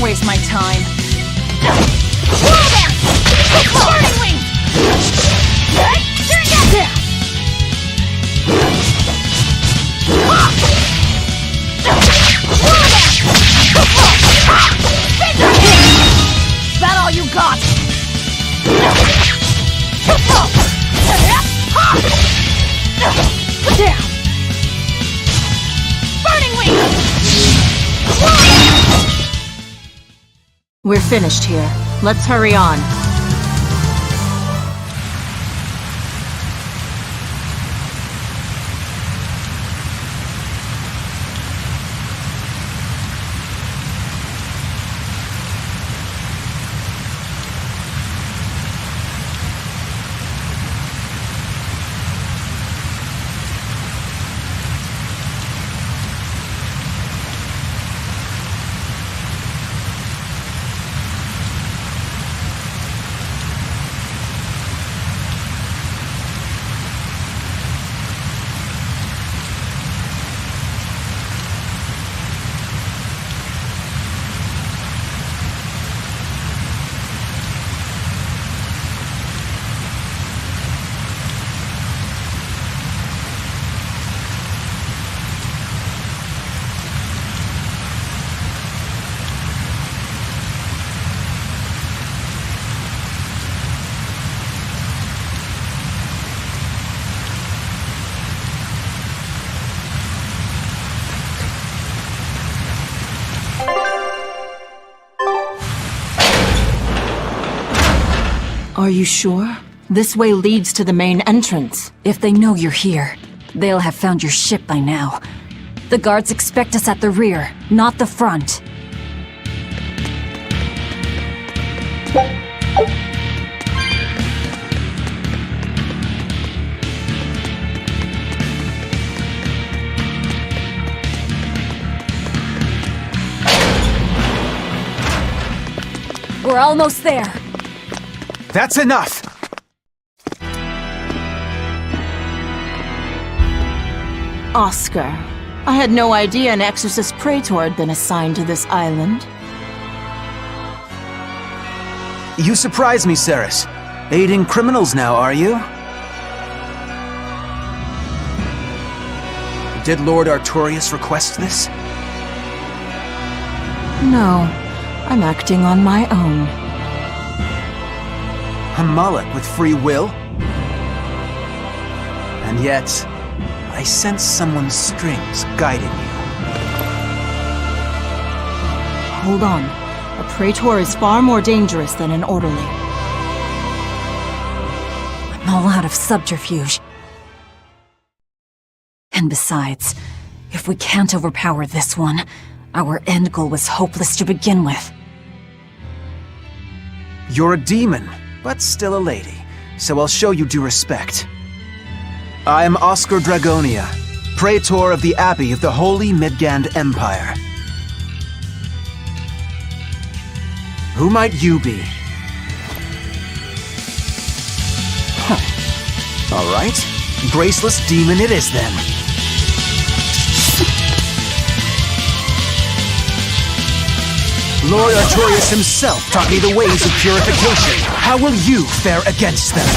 Don't waste my time. Whoa there! Burning wings! Is that all you got? Down! Burning wings! We're finished here. Let's hurry on. Are you sure? This way leads to the main entrance. If they know you're here, they'll have found your ship by now. The guards expect us at the rear, not the front. We're almost there. That's enough! Oscar, I had no idea an Exorcist Praetor had been assigned to this island. You surprise me, Ceres. Aiding criminals now, are you? Did Lord Artorius request this? No, I'm acting on my own. A mullet with free will? And yet, I sense someone's strings guiding you. Hold on. A Praetor is far more dangerous than an orderly. I'm all out of subterfuge. And besides, if we can't overpower this one, our end goal was hopeless to begin with. You're a demon, but still a lady, so I'll show you due respect. I am Oscar Dragonia, Praetor of the Abbey of the Holy Midgand Empire. Who might you be? Huh. All right, graceless demon it is then. Lord Artorius himself taught me the ways of purification. How will you fare against them?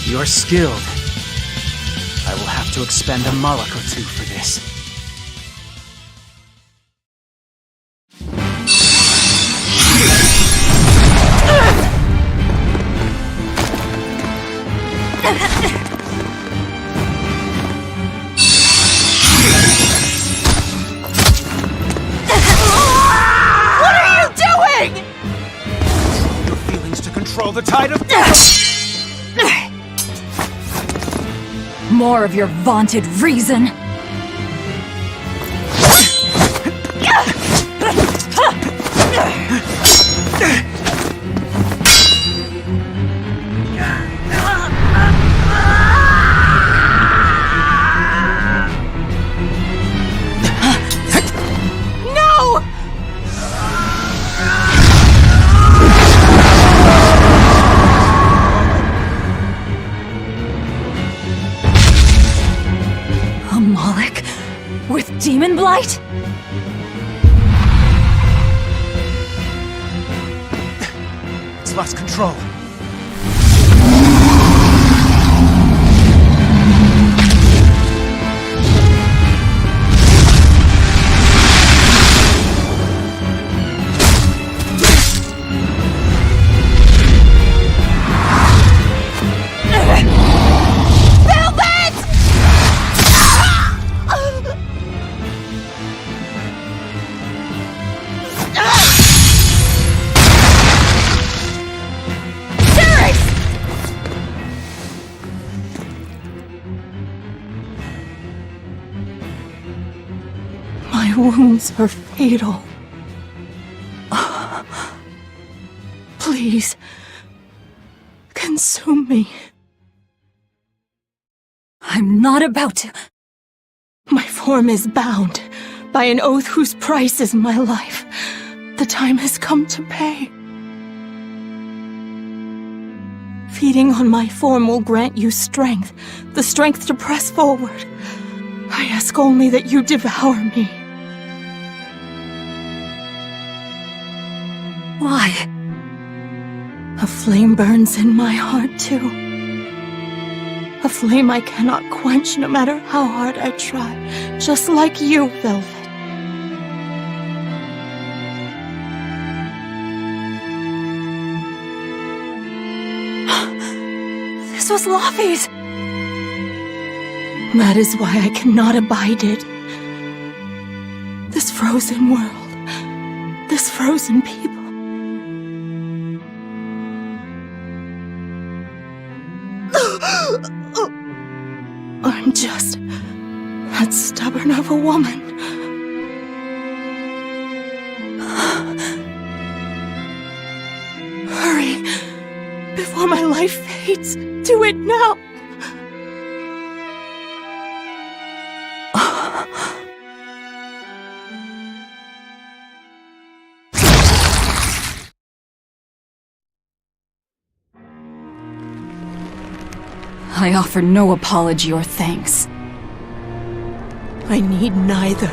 You're skilled. I will have to expend a Moloch or two for this. What are you doing? Your feelings to control the tide of... More of your vaunted reason. No! A Moloch with demon blight? It's lost control. My wounds are fatal. Please, consume me. I'm not about to. My form is bound by an oath whose price is my life. The time has come to pay. Feeding on my form will grant you strength, the strength to press forward. I ask only that you devour me. Why? A flame burns in my heart, too. A flame I cannot quench no matter how hard I try, just like you, Velvet. This was Laufey's. That is why I cannot abide it. This frozen world, this frozen people. I'm just that stubborn of a woman. Hurry, before my life fades. Do it now. I offer no apology or thanks. I need neither.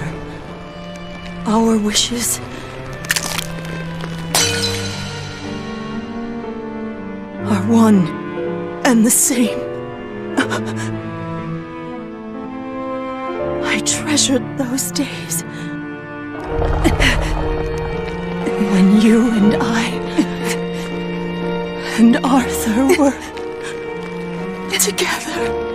Our wishes are one and the same. I treasured those days when you and I and Arthur were together.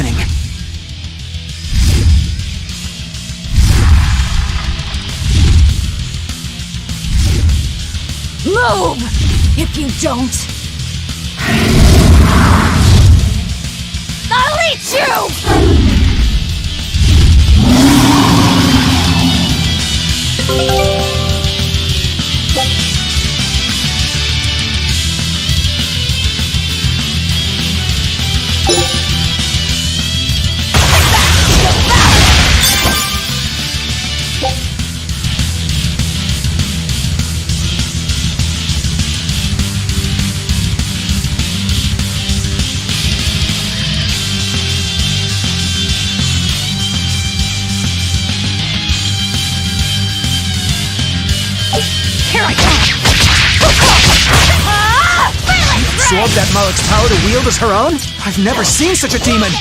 happening? Move! If you don't, I'll eat you! Here I come! Absorbed that Malak's power to wield as her own? I've never seen such a demon!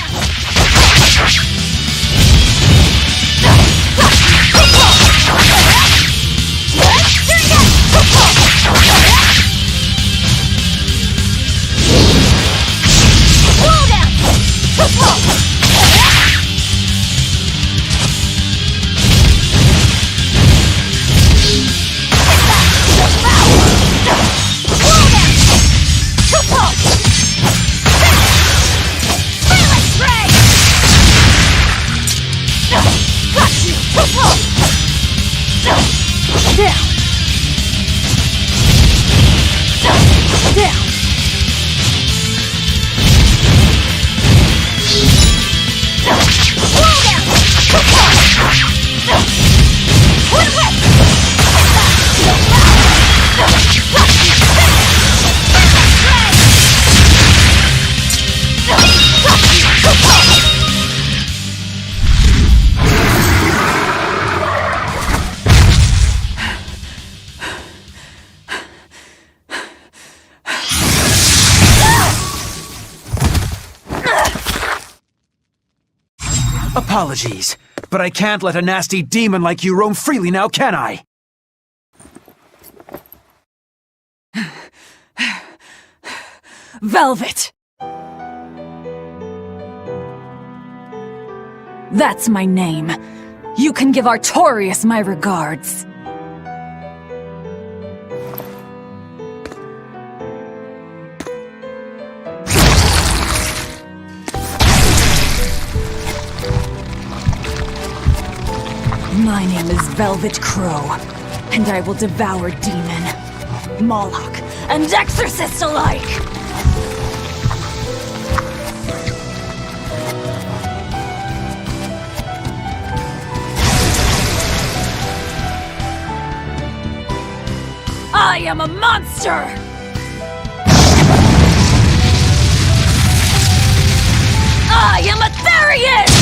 Apologies, but I can't let a nasty demon like you roam freely now, can I? Velvet! That's my name. You can give Artorias my regards. My name is Velvet Crow, and I will devour demon, Moloch, and exorcist alike! I am a monster! I am Aetherius!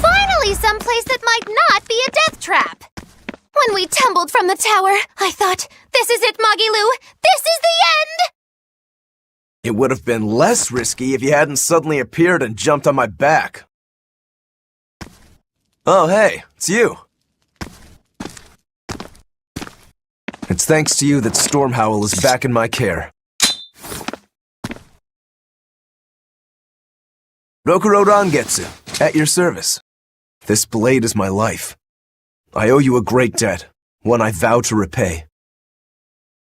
Finally someplace that might not be a death trap! When we tumbled from the tower, I thought, this is it, Magilu! This is the end! It would have been less risky if you hadn't suddenly appeared and jumped on my back. Oh, hey, it's you. It's thanks to you that Stormhowl is back in my care. Rokuro Rangetsu, at your service. This blade is my life. I owe you a great debt, one I vow to repay.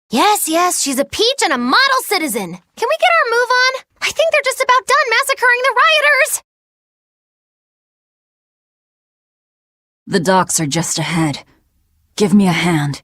Yes, she's a peach and a model citizen. Can we get our move on? I think they're just about done massacring the rioters! The docks are just ahead. Give me a hand.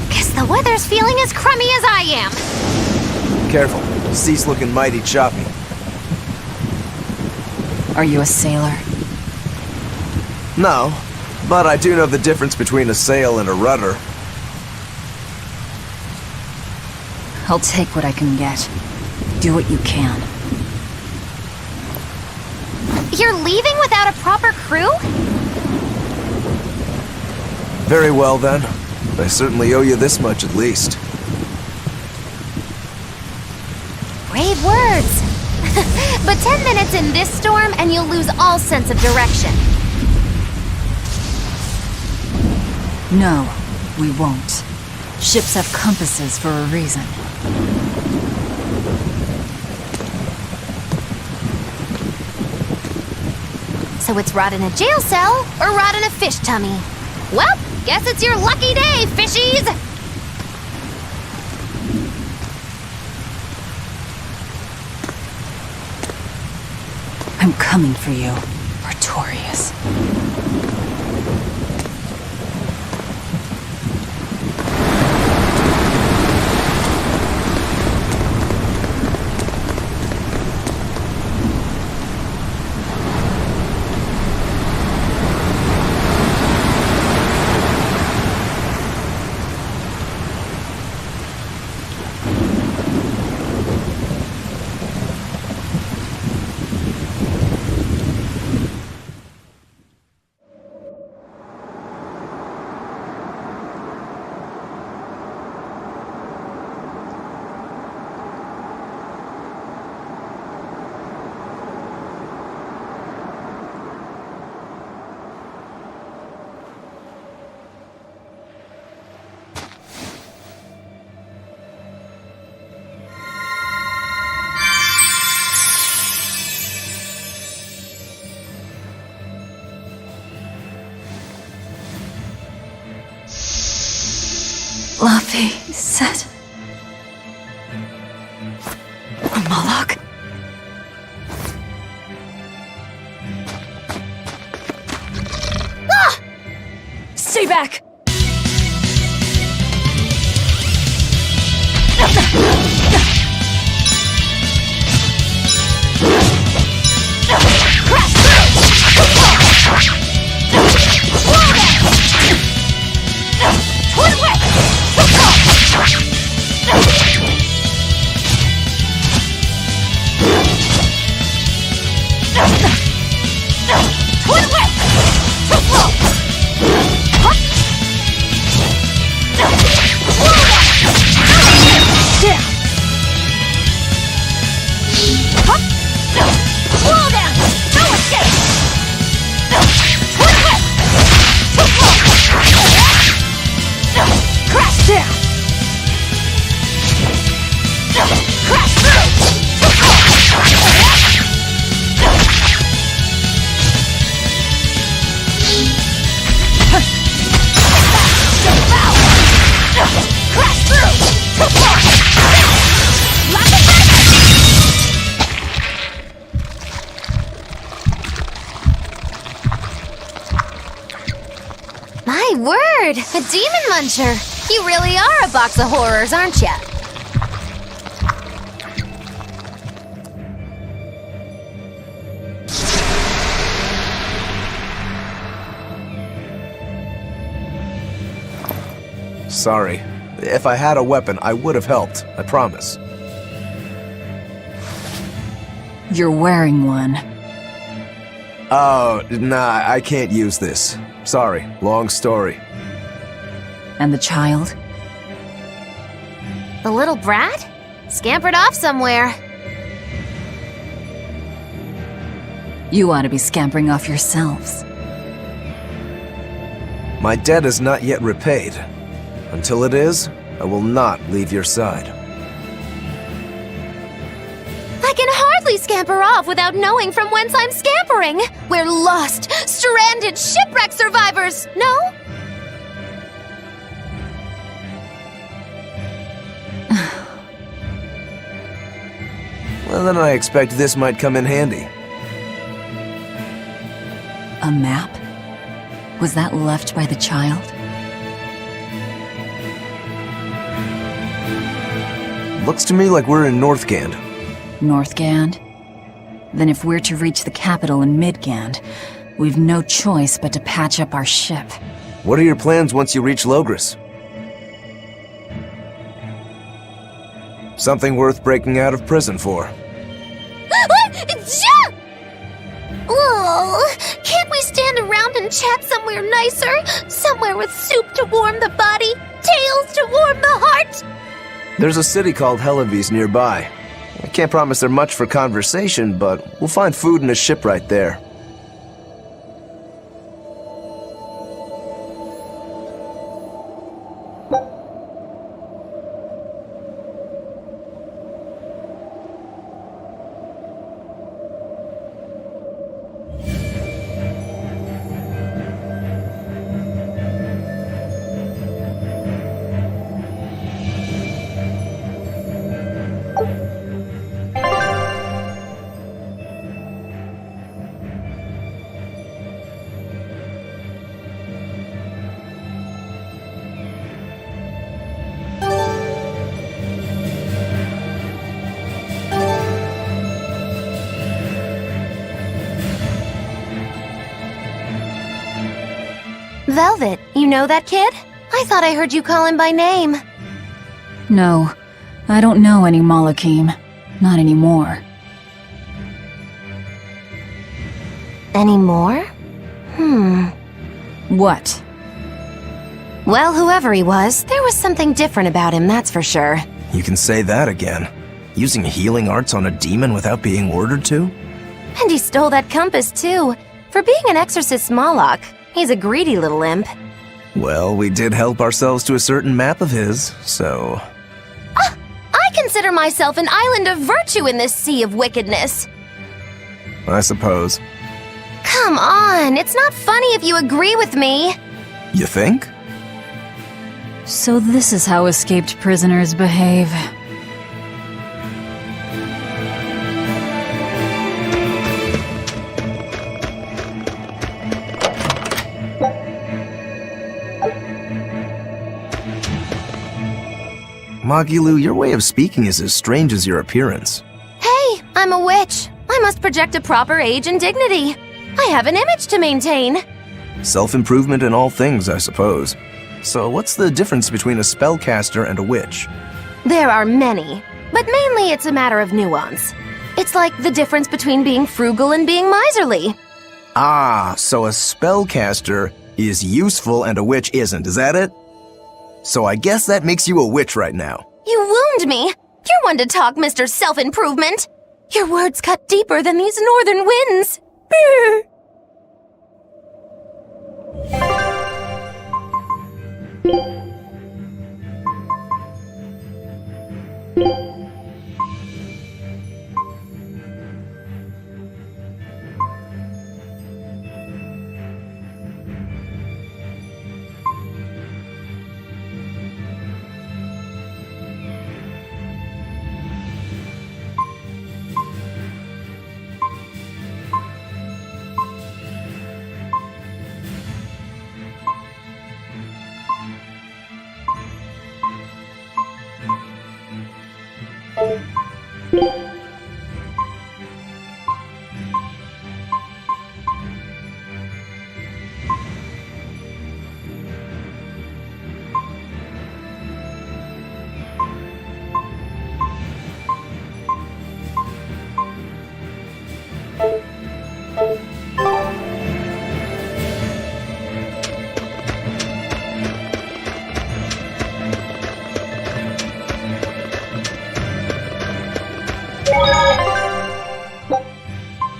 Guess the weather's feeling as crummy as I am. Careful, sea's looking mighty choppy. Are you a sailor? No, but I do know the difference between a sail and a rudder. I'll take what I can get. Do what you can. You're leaving without a proper crew? Very well then. I certainly owe you this much at least. Brave words. But 10 minutes in this storm and you'll lose all sense of direction. No, we won't. Ships have compasses for a reason. So it's rot in a jail cell or rot in a fish tummy? Well, guess it's your lucky day, fishies! I'm coming for you, Artorias. Luffy said... Moloch? Ah! Stay back! word! A demon muncher! You really are a box of horrors, aren't ya? Sorry. If I had a weapon, I would have helped. I promise. You're wearing one. Oh, nah, I can't use this. Sorry, long story. And the child? The little brat? Scampered off somewhere. You ought to be scampering off yourselves. My debt is not yet repaid. Until it is, I will not leave your side. I can hardly scamper off without knowing from whence I'm scampering. We're lost, stranded shipwreck survivors, no? Well, then I expect this might come in handy. A map? Was that left by the child? Looks to me like we're in Northgand. Northgand? Then if we're to reach the capital in Midgand, we've no choice but to patch up our ship. What are your plans once you reach Logris? Something worth breaking out of prison for. Oh, can't we stand around and chat somewhere nicer? Somewhere with soup to warm the body, tales to warm the heart? There's a city called Helavis nearby. I can't promise they're much for conversation, but we'll find food and a ship right there. Velvet, you know that kid? I thought I heard you call him by name. No, I don't know any Malakim. Not anymore. Anymore? What? Well, whoever he was, there was something different about him, that's for sure. You can say that again. Using healing arts on a demon without being ordered to? And he stole that compass, too. For being an exorcist Moloch, he's a greedy little imp. Well, we did help ourselves to a certain map of his, so... I consider myself an island of virtue in this sea of wickedness. I suppose. Come on, it's not funny if you agree with me. You think? So this is how escaped prisoners behave. Magilu, your way of speaking is as strange as your appearance. Hey, I'm a witch. I must project a proper age and dignity. I have an image to maintain. Self-improvement in all things, I suppose. So what's the difference between a spellcaster and a witch? There are many, but mainly it's a matter of nuance. It's like the difference between being frugal and being miserly. Ah, so a spellcaster is useful and a witch isn't, is that it? So I guess that makes you a witch right now. You wound me. You're one to talk, Mr. Self-Improvement. Your words cut deeper than these northern winds. Brr.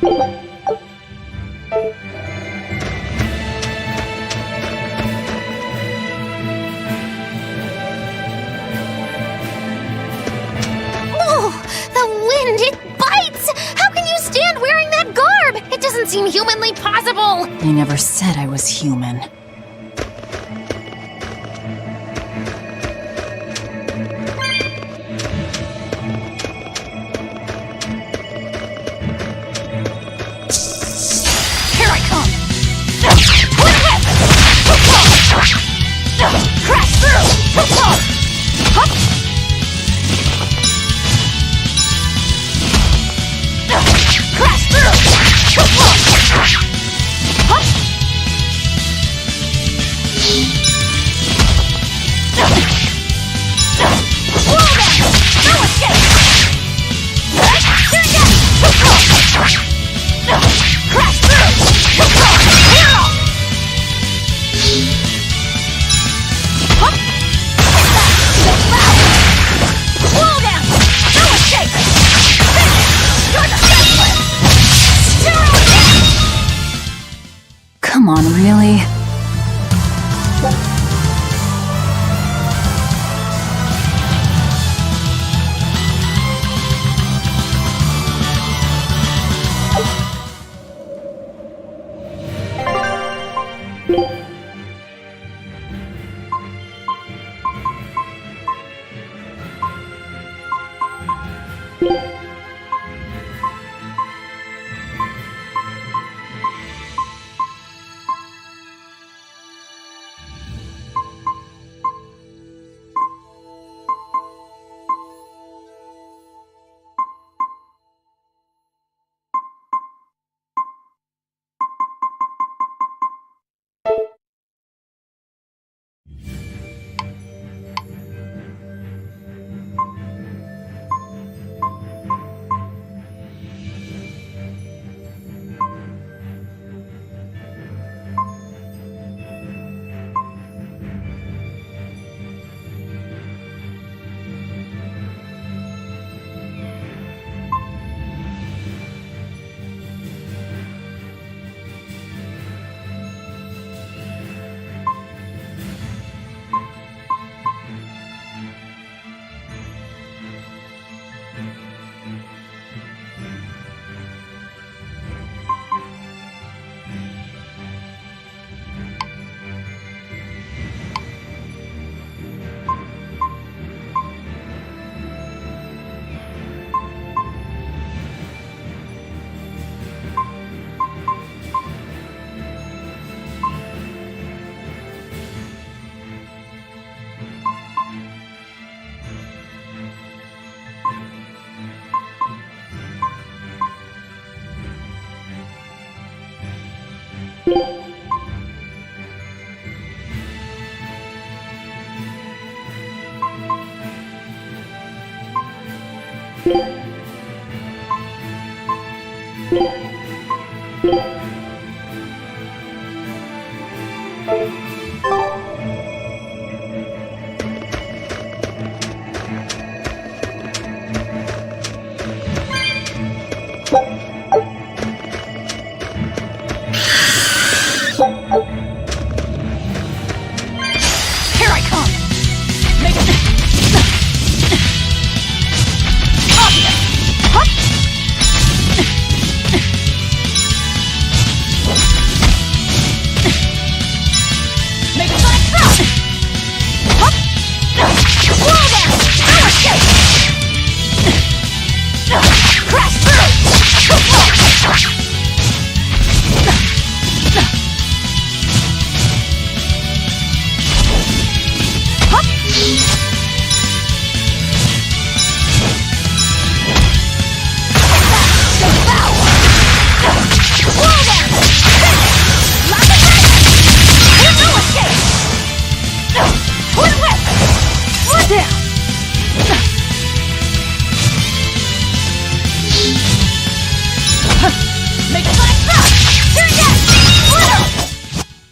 Oh, the wind, it bites! How can you stand wearing that garb? It doesn't seem humanly possible! I never said I was human. Here I come! Crash through! Crash Come on, really?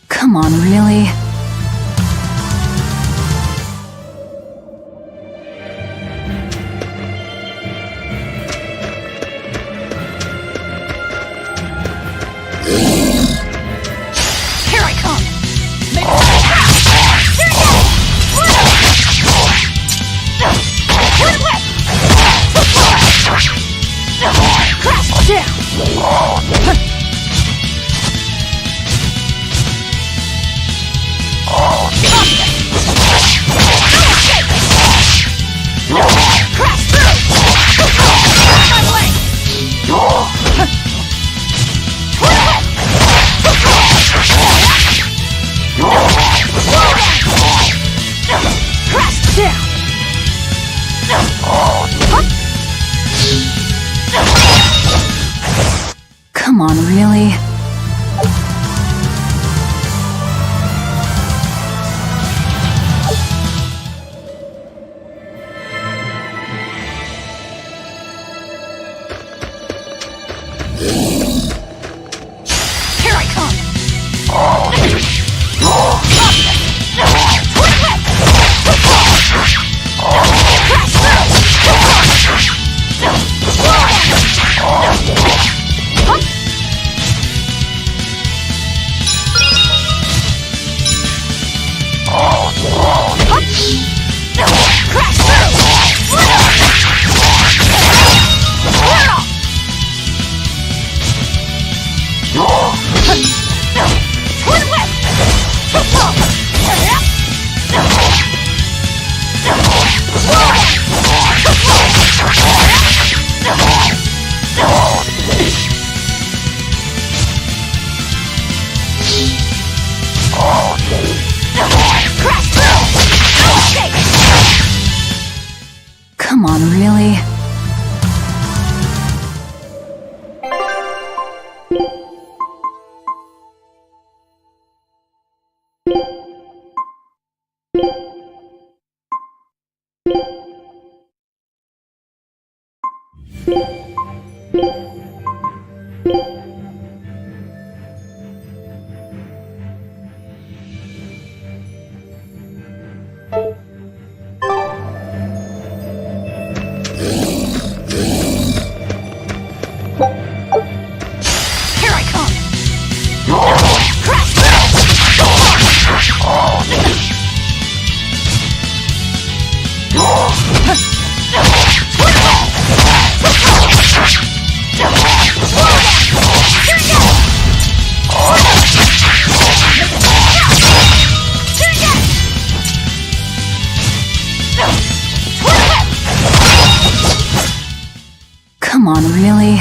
Come on, really? Here I come! Make Crash down! Crash through! My way! Crash down! Come on, really? Here I come! Come on, really? Come on, really?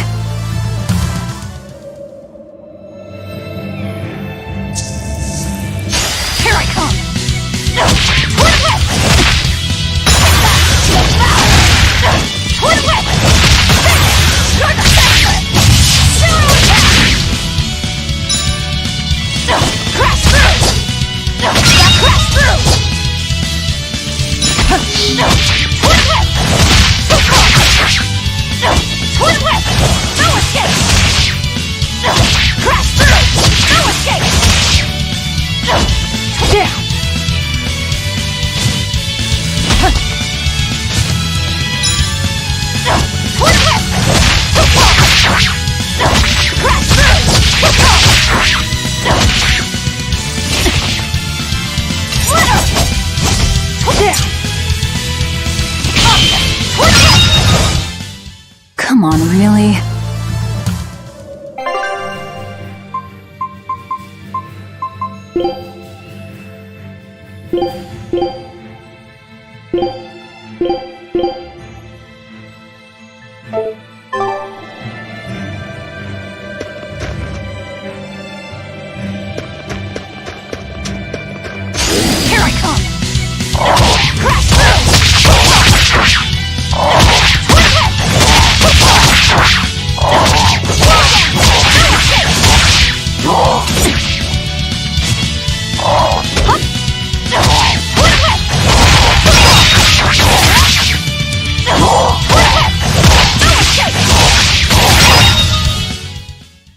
Here I come! Crash through! Crash through! Twin whip! No escape! Crash through! No escape! Down! Twin whip! Crash through! Down! Twin whip! Come on, really? Here I come! Crash through!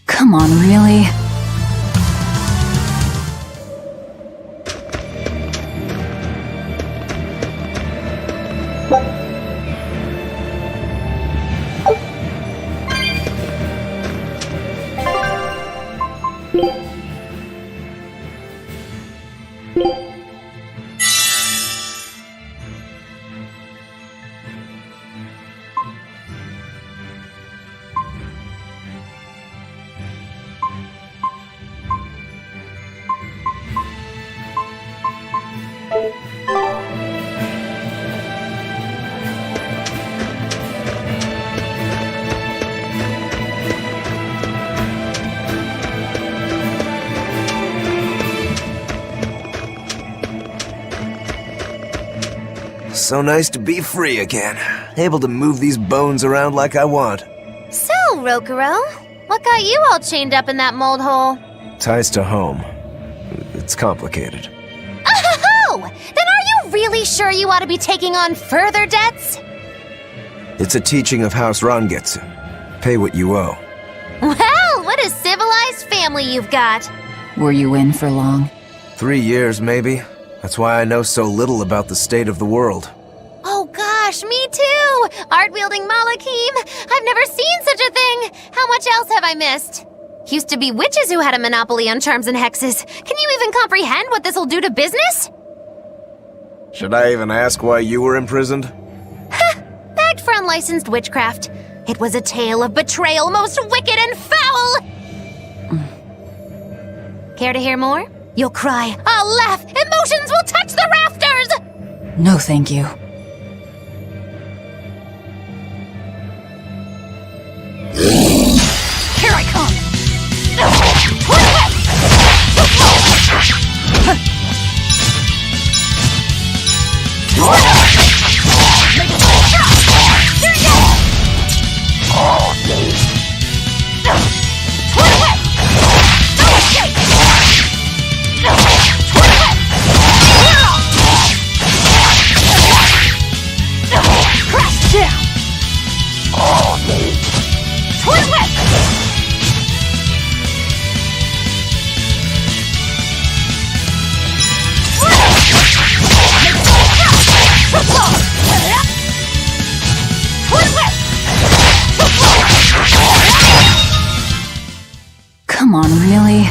Come on, really? So nice to be free again. Able to move these bones around like I want. So, Rokuro, what got you all chained up in that mold hole? Ties to home. It's complicated. Oh! Then are you really sure you ought to be taking on further debts? It's a teaching of House Rangetsu. Pay what you owe. Well, what a civilized family you've got. Were you in for long? 3 years, maybe. That's why I know so little about the state of the world. Oh gosh, me too! Art-wielding Malakim! I've never seen such a thing! How much else have I missed? Used to be witches who had a monopoly on charms and hexes. Can you even comprehend what this'll do to business? Should I even ask why you were imprisoned? Bagged for unlicensed witchcraft. It was a tale of betrayal most wicked and foul! Care to hear more? You'll cry, I'll laugh, emotions will touch the rafters! No, thank you. Here I come! Come on, really?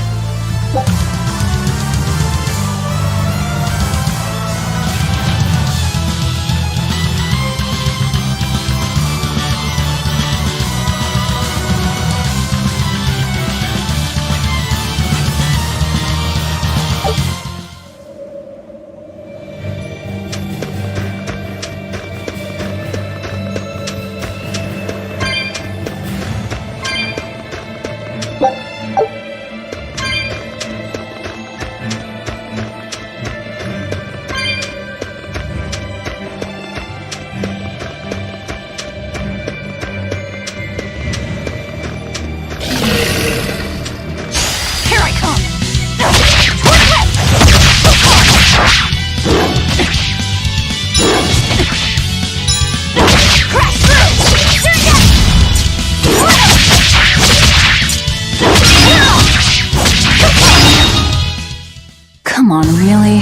Come on, really?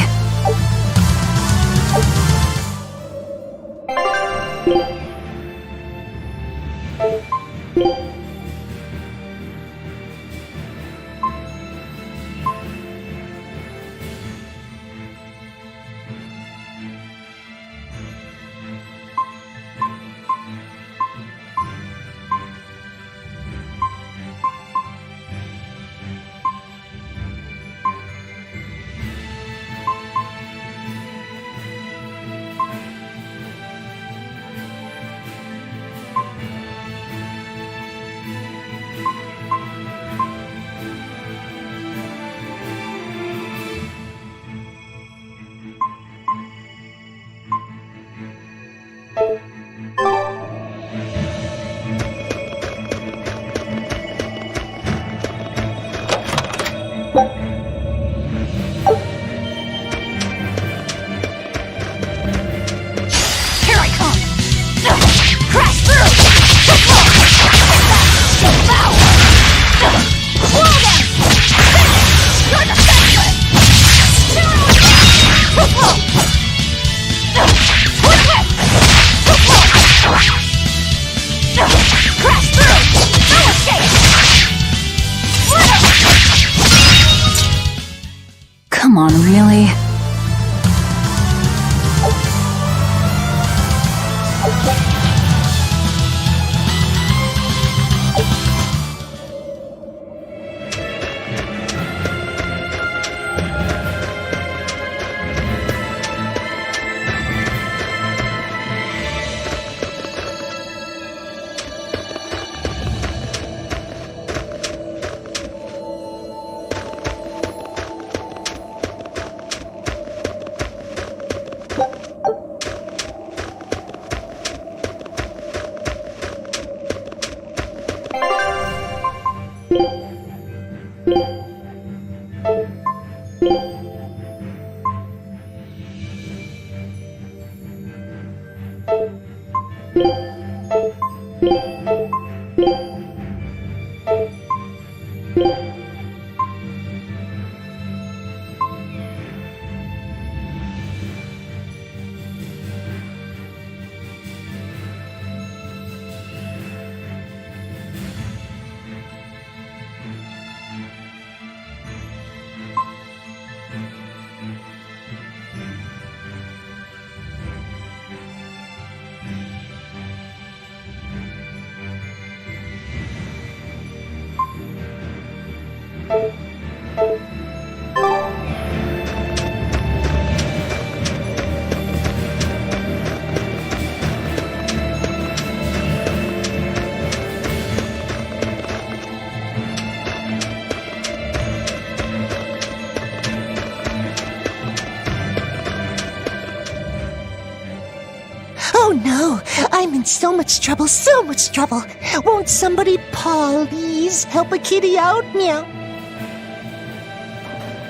Oh no, I'm in so much trouble, so much trouble. Won't somebody please help a kitty out? Meow.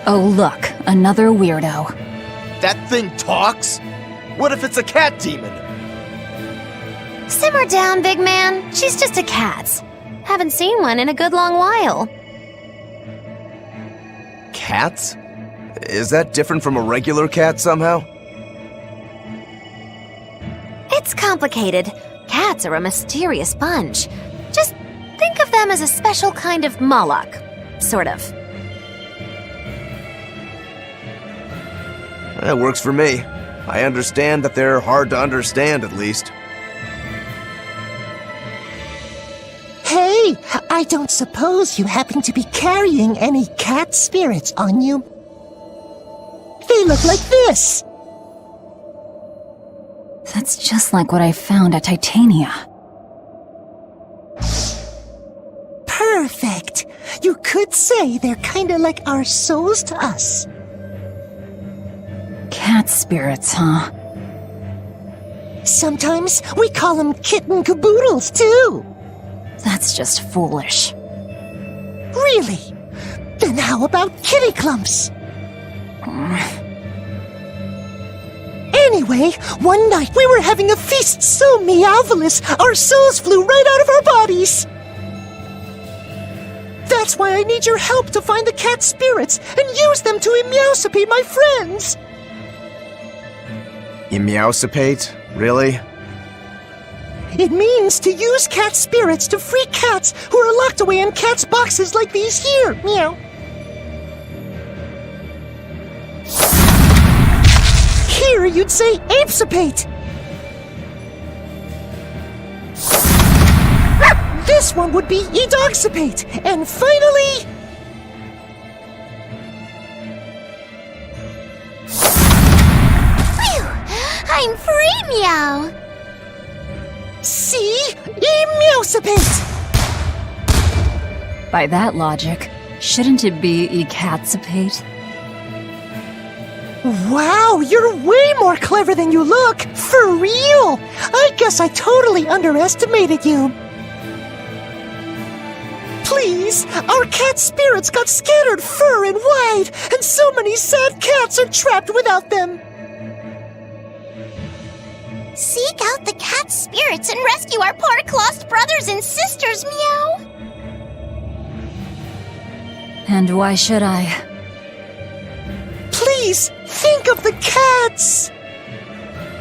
Oh look, another weirdo. That thing talks? What if it's a cat demon? Simmer down, big man. She's just a cat. Haven't seen one in a good long while. Cats? Is that different from a regular cat somehow? It's complicated. Cats are a mysterious bunch. Just think of them as a special kind of Moloch. Sort of. That works for me. I understand that they're hard to understand, at least. Hey, I don't suppose you happen to be carrying any cat spirits on you? They look like this. That's just like what I found at Titania. Perfect. You could say they're kinda like our souls to us. Cat spirits, huh? Sometimes we call them kitten caboodles, too. That's just foolish. Really? Then how about kitty clumps? Anyway, one night we were having a feast so meowvelous, our souls flew right out of our bodies. That's why I need your help to find the cat spirits and use them to emeowsipate my friends. Emeowsipate? Really? It means to use cat spirits to free cats who are locked away in cats' boxes like these here. Meow. Here you'd say apesipate. This one would be edogsipate. And finally... Phew! I'm free, meow! see? Emeowsipate! By that logic, shouldn't it be ecatsipate? Wow, you're way more clever than you look! For real! I guess I totally underestimated you. Please, our cat spirits got scattered far and wide, and so many sad cats are trapped without them. Seek out the cat spirits and rescue our poor lost brothers and sisters, meow! And why should I? Please, think of the cats!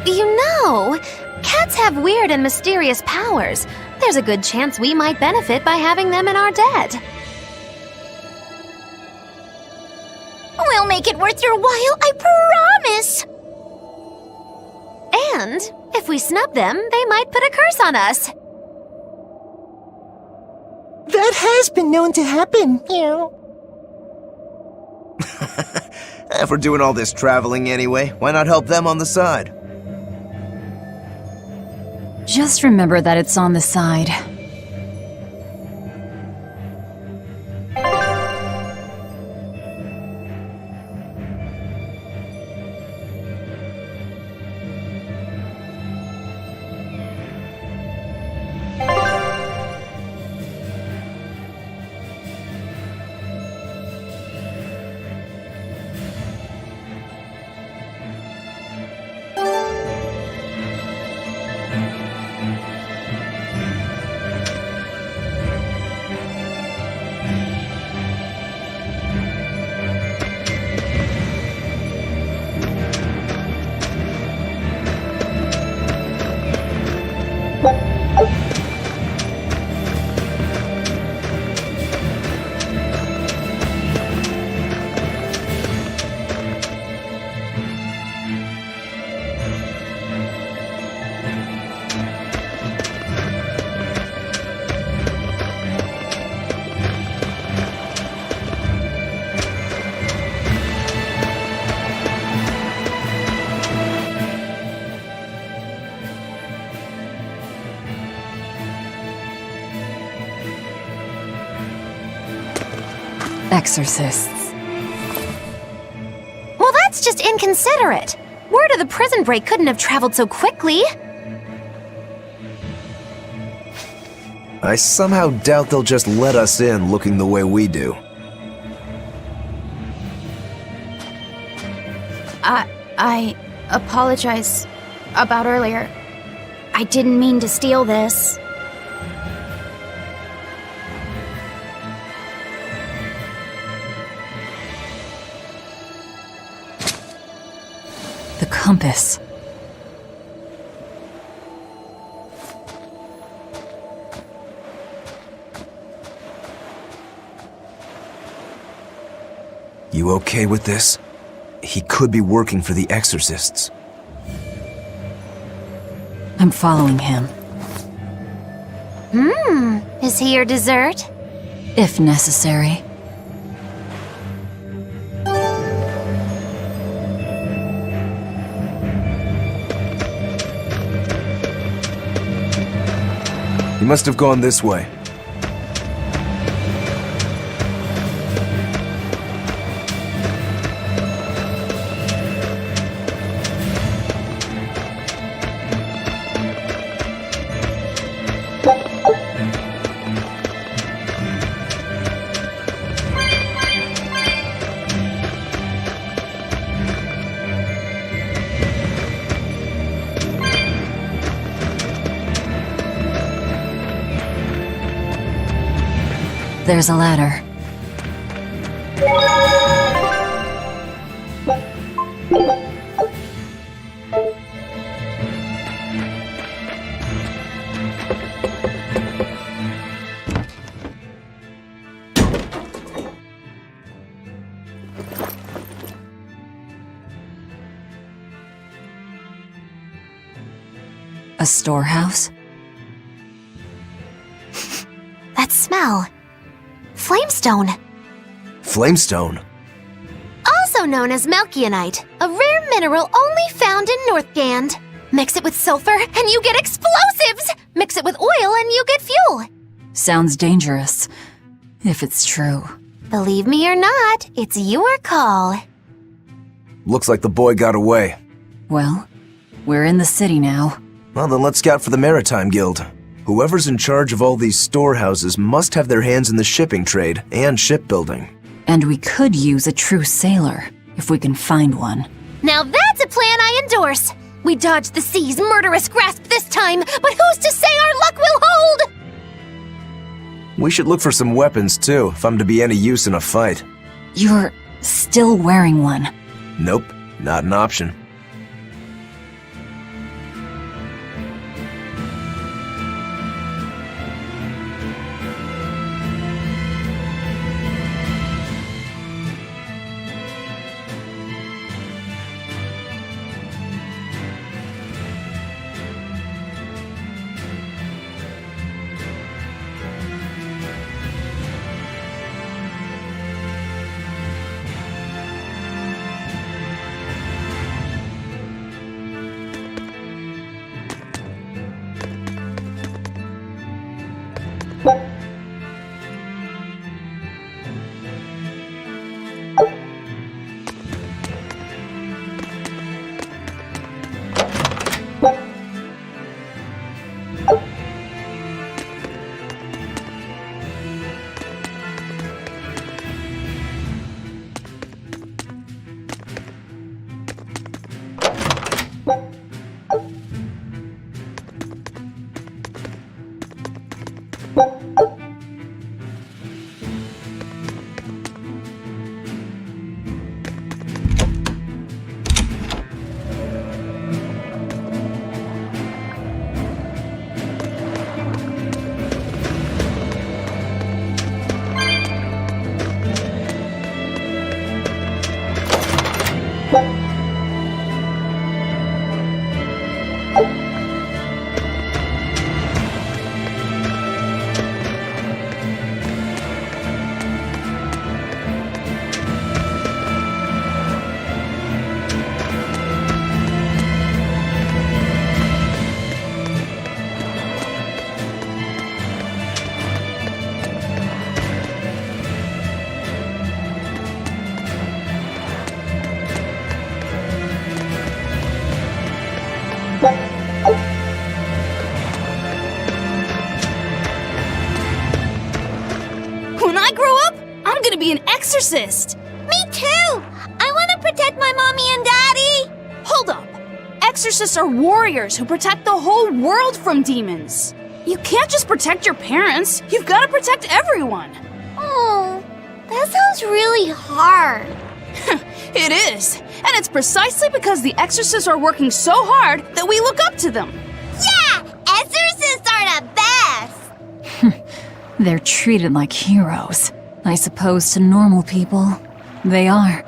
You know, cats have weird and mysterious powers. There's a good chance we might benefit by having them in our debt. We'll make it worth your while, I promise! And if we snub them, they might put a curse on us. That has been known to happen, meow. If we're doing all this traveling anyway, why not help them on the side? Just remember that it's on the side. Exorcists. Well, that's just inconsiderate. Word of the prison break couldn't have traveled so quickly. I somehow doubt they'll just let us in looking the way we do. I apologize about earlier. I didn't mean to steal this. The compass. You okay with this? He could be working for the Exorcists. I'm following him, Is he your dessert? if necessary. He must have gone this way. There's a ladder. A storehouse? That smell. Flamestone. Flamestone? Also known as Melchionite, a rare mineral only found in Northgand. Mix it with sulfur and you get explosives! Mix it with oil and you get fuel! Sounds dangerous, if it's true. Believe me or not, it's your call. Looks like the boy got away. Well, we're in the city now. Well, then let's scout for the Maritime Guild. Whoever's in charge of all these storehouses must have their hands in the shipping trade and shipbuilding. And we could use a true sailor, if we can find one. Now that's a plan I endorse! We dodged the sea's murderous grasp this time, but who's to say our luck will hold? We should look for some weapons too, if I'm to be any use in a fight. You're still wearing one. Nope, not an option. gonna be an exorcist! Me too! I want to protect my mommy and daddy! Hold up! Exorcists are warriors who protect the whole world from demons! You can't just protect your parents, you've gotta protect everyone! Oh, that sounds really hard. It is! And it's precisely because the exorcists are working so hard that we look up to them! Yeah! Exorcists are the best! They're treated like heroes. I suppose to normal people, they are.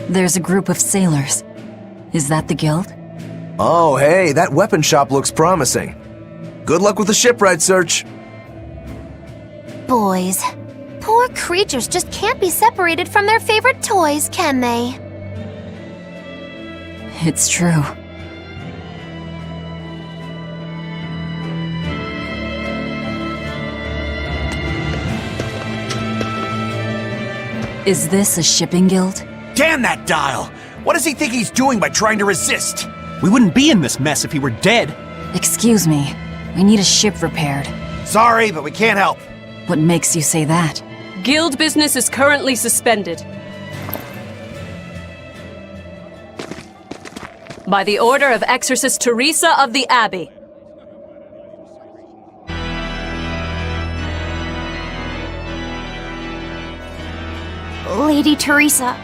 There's a group of sailors. Is that the guild? Oh, hey, that weapon shop looks promising. Good luck with the shipwright search. Boys. Poor creatures just can't be separated from their favorite toys, can they? It's true. Is this a shipping guild? Damn that dial! What does he think he's doing by trying to resist? We wouldn't be in this mess if he were dead. Excuse me. We need a ship repaired. Sorry, but we can't help. What makes you say that? Guild business is currently suspended. By the order of Exorcist Teresa of the Abbey. Lady Teresa.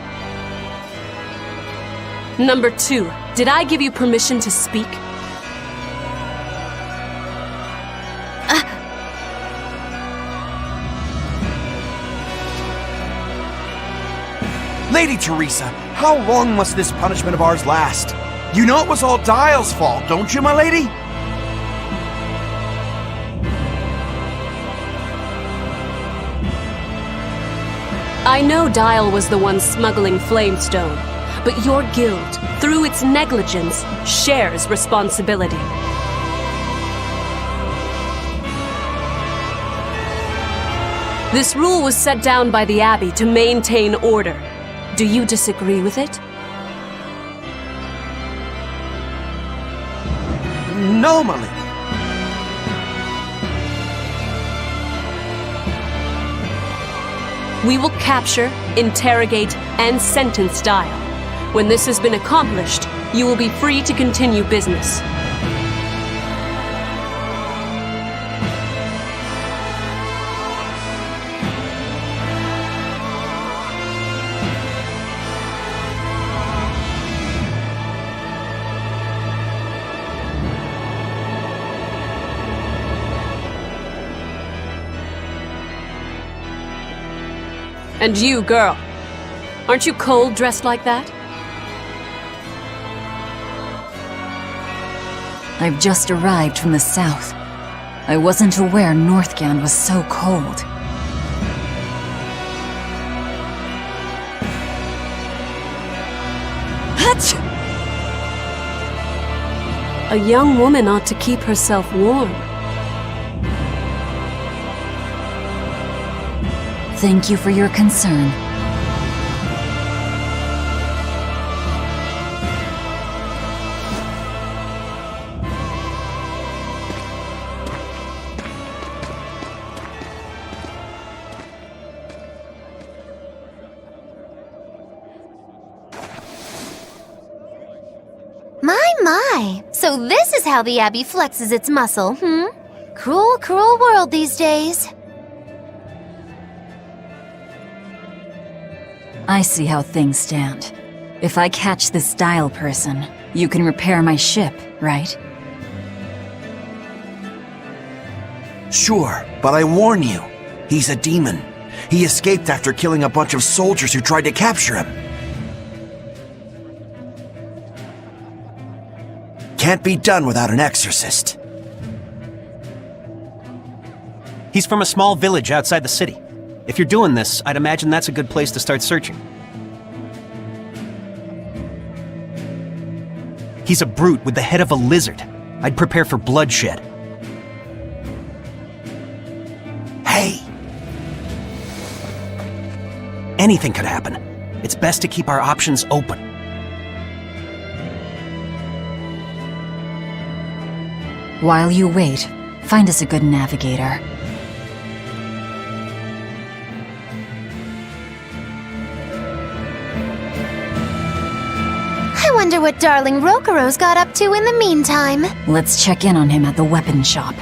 Number 2, did I give you permission to speak? Lady Teresa, how long must this punishment of ours last? You know it was all Dial's fault, don't you, my lady? I know Dial was the one smuggling Flamestone, but your guild, through its negligence, shares responsibility. This rule was set down by the Abbey to maintain order. Do you disagree with it? No, my lady. We will capture, interrogate, and sentence Dial. When this has been accomplished, you will be free to continue business. And you, girl, aren't you cold dressed like that? I've just arrived from the south. I wasn't aware Northgand was so cold. What? A young woman ought to keep herself warm. Thank you for your concern. My. So this is how the Abbey flexes its muscle, Cruel, cruel world these days. I see how things stand. If I catch this Dial person, you can repair my ship, right? Sure, but I warn you, he's a demon. He escaped after killing a bunch of soldiers who tried to capture him. Can't be done without an exorcist. He's from a small village outside the city. If you're doing this, I'd imagine that's a good place to start searching. He's a brute with the head of a lizard. I'd prepare for bloodshed. Hey! Anything could happen. It's best to keep our options open. While you wait, find us a good navigator. I wonder what darling Rokuro's got up to in the meantime. Let's check in on him at the weapon shop.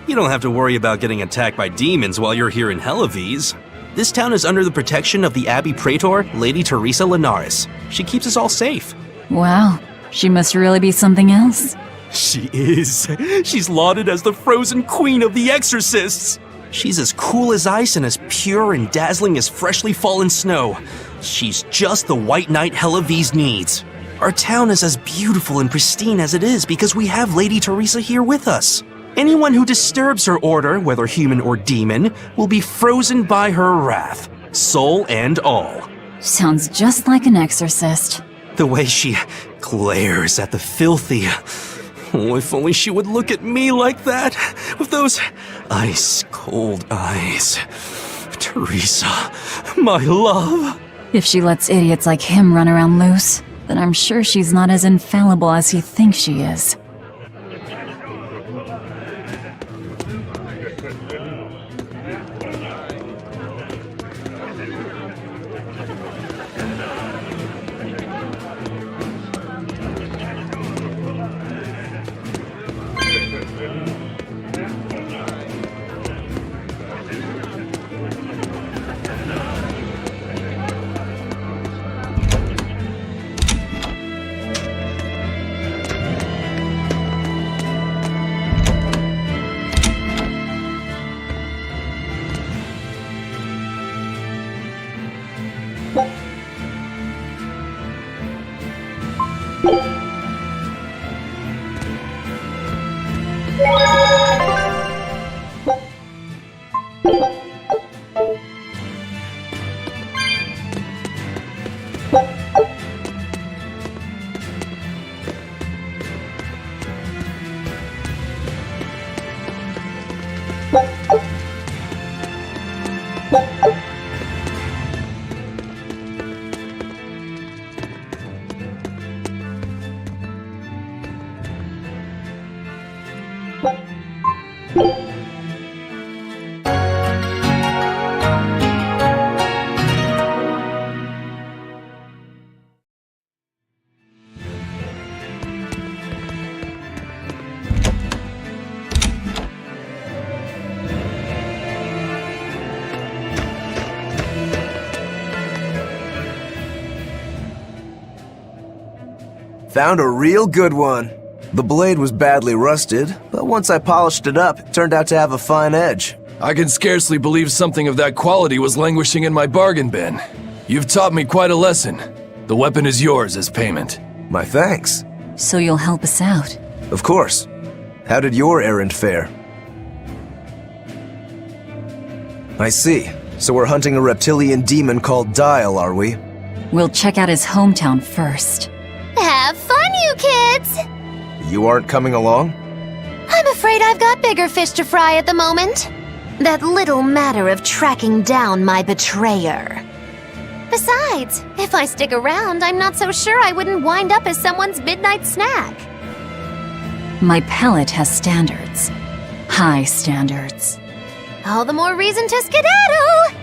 You don't have to worry about getting attacked by demons while you're here in Helavies. This town is under the protection of the Abbey Praetor, Lady Teresa Linares. She keeps us all safe. Wow, she must really be something else. She is. She's lauded as the frozen queen of the exorcists. She's as cool as ice and as pure and dazzling as freshly fallen snow. She's just the white knight Helavies needs. Our town is as beautiful and pristine as it is because we have Lady Teresa here with us. Anyone who disturbs her order, whether human or demon, will be frozen by her wrath, soul and all. Sounds just like an exorcist. The way she glares at the filthy. Oh, if only she would look at me like that, with those ice-cold eyes. Teresa, my love. If she lets idiots like him run around loose, then I'm sure she's not as infallible as he thinks she is. Found a real good one. The blade was badly rusted, but once I polished it up, it turned out to have a fine edge. I can scarcely believe something of that quality was languishing in my bargain bin. You've taught me quite a lesson. The weapon is yours as payment. My thanks. So you'll help us out? Of course. How did your errand fare? I see. So we're hunting a reptilian demon called Dial, are we? We'll check out his hometown first. Have fun, you kids! You aren't coming along? I'm afraid I've got bigger fish to fry at the moment. That little matter of tracking down my betrayer. Besides, if I stick around, I'm not so sure I wouldn't wind up as someone's midnight snack. My pellet has standards. High standards. All the more reason to skedaddle!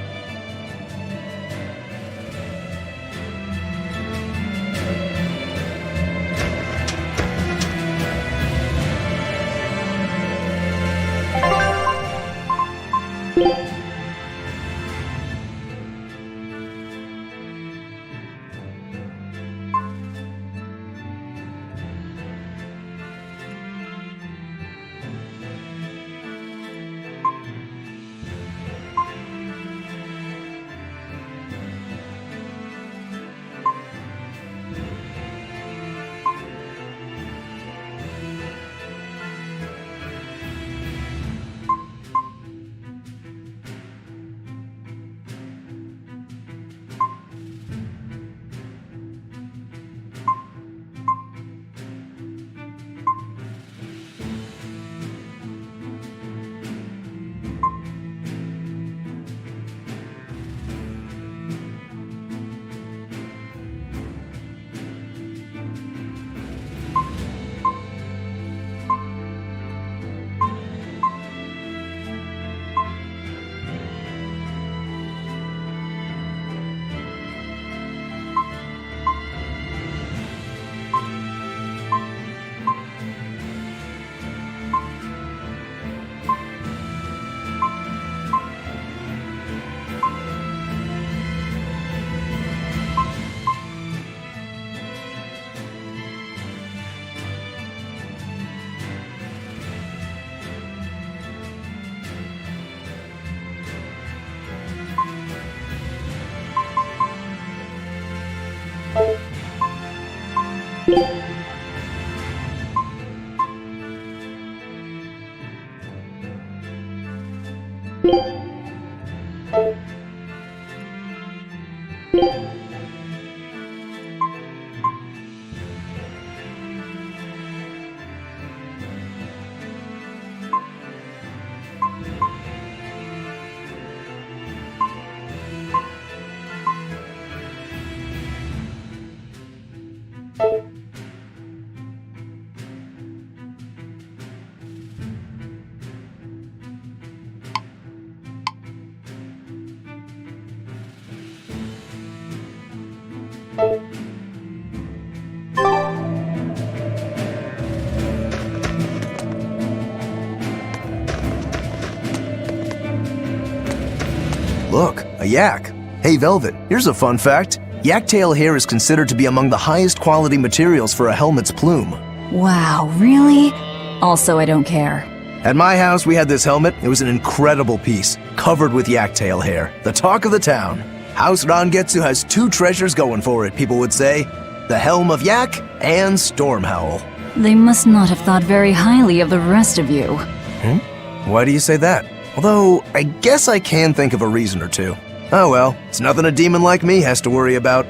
Look, a yak. Hey, Velvet, here's a fun fact. Yak tail hair is considered to be among the highest quality materials for a helmet's plume. Wow, really? Also, I don't care. At my house, we had this helmet. It was an incredible piece, covered with yak tail hair. The talk of the town. House Rangetsu has two treasures going for it, people would say. The Helm of Yak and Storm Howl. They must not have thought very highly of the rest of you. Why do you say that? Although, I guess I can think of a reason or two. Oh well, it's nothing a demon like me has to worry about.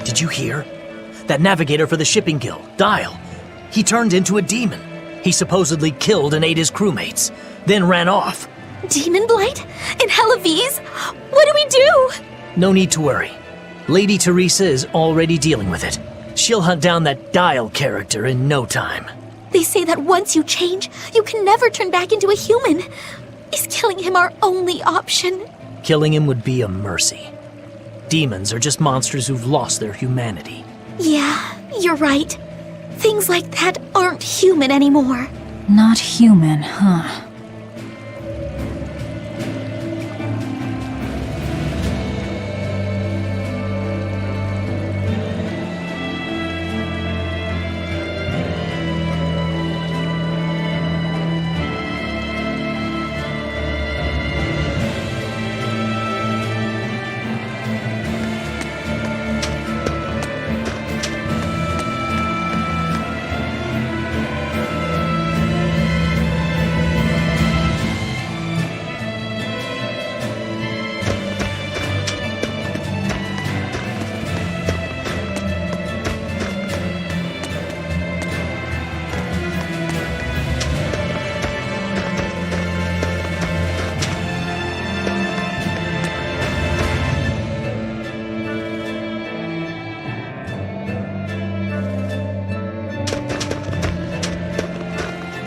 Did you hear? That navigator for the shipping guild, Dial. He turned into a demon. He supposedly killed and ate his crewmates, then ran off. Demon Blight? In Hellawes? What do we do? No need to worry. Lady Teresa is already dealing with it. She'll hunt down that Dial character in no time. They say that once you change, you can never turn back into a human. Is killing him our only option? Killing him would be a mercy. Demons are just monsters who've lost their humanity. Yeah, you're right. Things like that aren't human anymore. Not human, huh?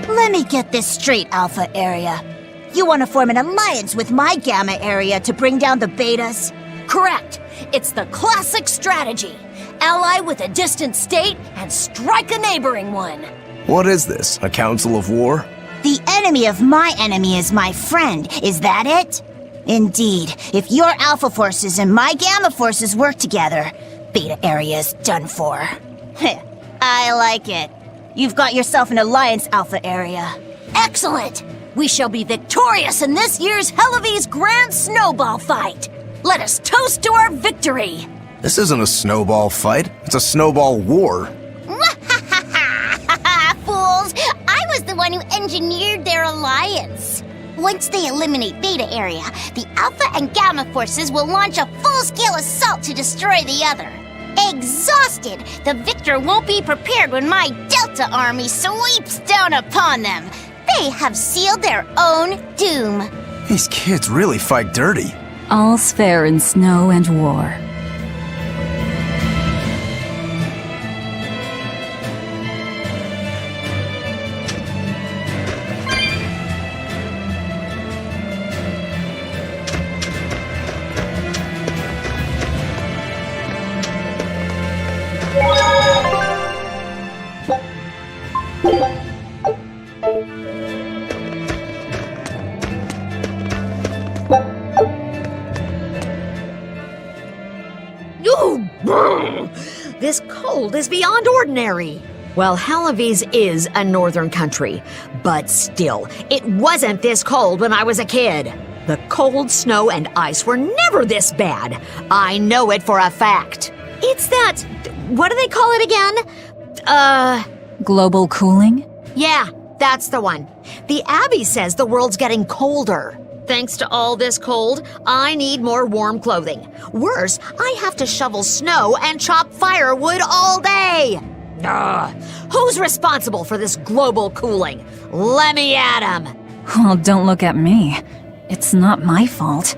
Let me get this straight, Alpha Area. You want to form an alliance with my Gamma Area to bring down the Betas? Correct. It's the classic strategy. Ally with a distant state and strike a neighboring one. What is this, a council of war? The enemy of my enemy is my friend. Is that it? Indeed. If your Alpha forces and my Gamma forces work together, Beta Area is done for. I like it. You've got yourself an alliance, Alpha Area. Excellent! We shall be victorious in this year's Hellawes Grand Snowball Fight. Let us toast to our victory. This isn't a snowball fight. It's a snowball war. Fools! I was the one who engineered their alliance. Once they eliminate Beta Area, the Alpha and Gamma forces will launch a full-scale assault to destroy the other. Exhausted, the victor won't be prepared when my Delta army sweeps down upon them. They have sealed their own doom. These kids really fight dirty. All's fair in snow and war. This cold is beyond ordinary. Well, Hellawes is a northern country, but still, it wasn't this cold when I was a kid. The cold, snow, and ice were never this bad. I know it for a fact. It's that... what do they call it again? Global cooling? Yeah, that's the one. The Abbey says the world's getting colder. Thanks to all this cold, I need more warm clothing. Worse, I have to shovel snow and chop firewood all day. Who's responsible for this global cooling? Let me at 'em. Well, don't look at me. It's not my fault.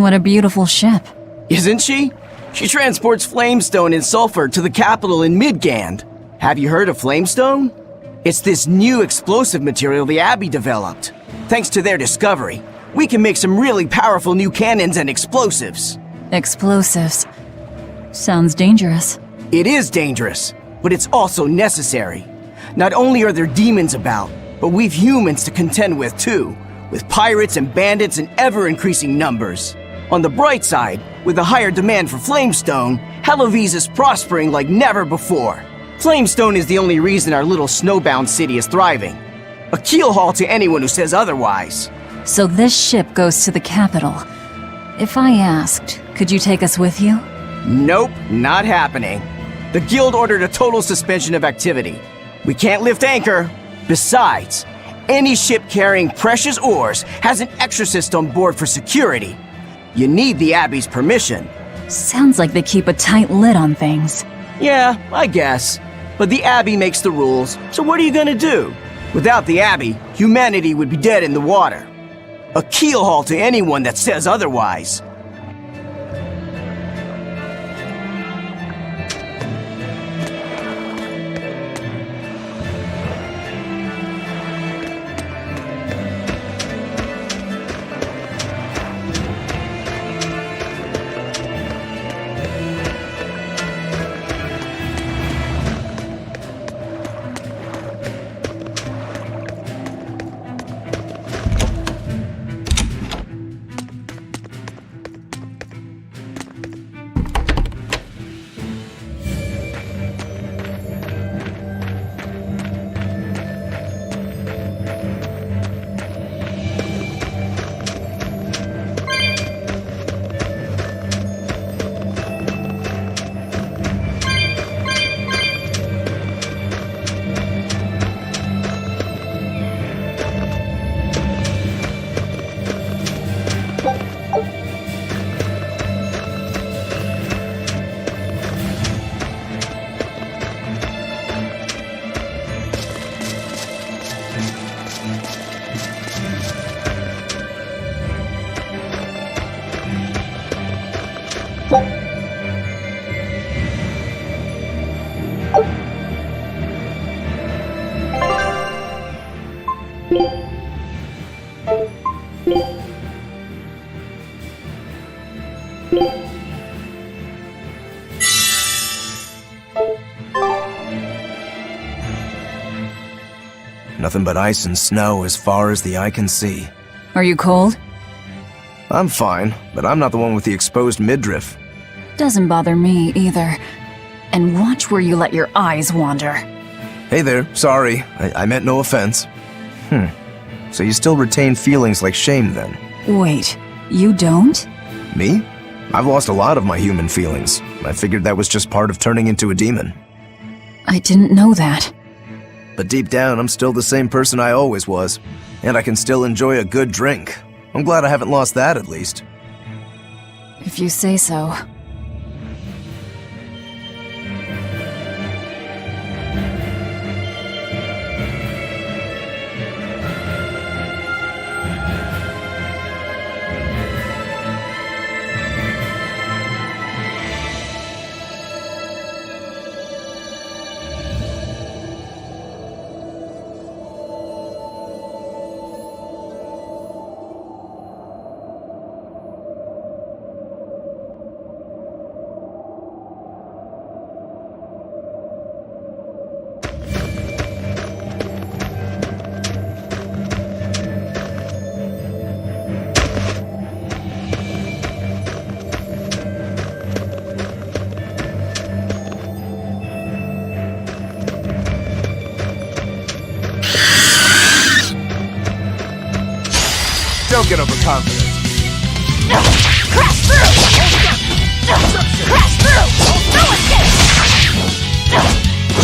What a beautiful ship. Isn't she? She transports flamestone and sulfur to the capital in Midgand. Have you heard of flamestone? It's this new explosive material the Abbey developed. Thanks to their discovery, we can make some really powerful new cannons and explosives. Explosives. Sounds dangerous. It is dangerous, but it's also necessary. Not only are there demons about, but we've humans to contend with too, with pirates and bandits in ever-increasing numbers. On the bright side, with a higher demand for Flamestone, Halloween is prospering like never before. Flamestone is the only reason our little snowbound city is thriving. A keelhaul to anyone who says otherwise. So this ship goes to the capital. If I asked, could you take us with you? Nope, not happening. The guild ordered a total suspension of activity. We can't lift anchor. Besides, any ship carrying precious ores has an exorcist on board for security. You need the Abbey's permission. Sounds like they keep a tight lid on things. Yeah, I guess. But the Abbey makes the rules, so what are you gonna do? Without the Abbey, humanity would be dead in the water. A keelhaul to anyone that says otherwise. Nothing but ice and snow as far as the eye can see. Are you cold? I'm fine, but I'm not the one with the exposed midriff. Doesn't bother me either. And watch where you let your eyes wander. Hey there, sorry. I meant no offense. So you still retain feelings like shame then? Wait, you don't? Me? I've lost a lot of my human feelings. I figured that was just part of turning into a demon. I didn't know that. But deep down, I'm still the same person I always was. And I can still enjoy a good drink. I'm glad I haven't lost that, at least. If you say so. Don't get overconfident. Crash through! Crash through! No escape! Down!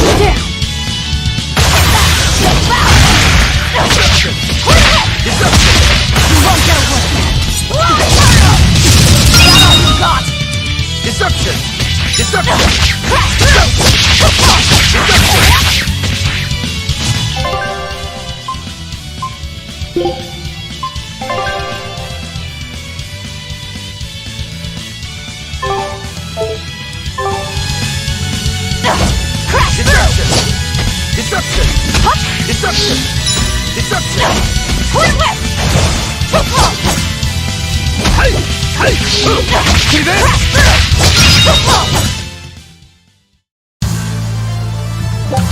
You won't get away! That's all you got! Deception! Deception! Crash through! Deception! Deception! Deception! Twin whip! Too close! Hey! Hey! See this? Too close!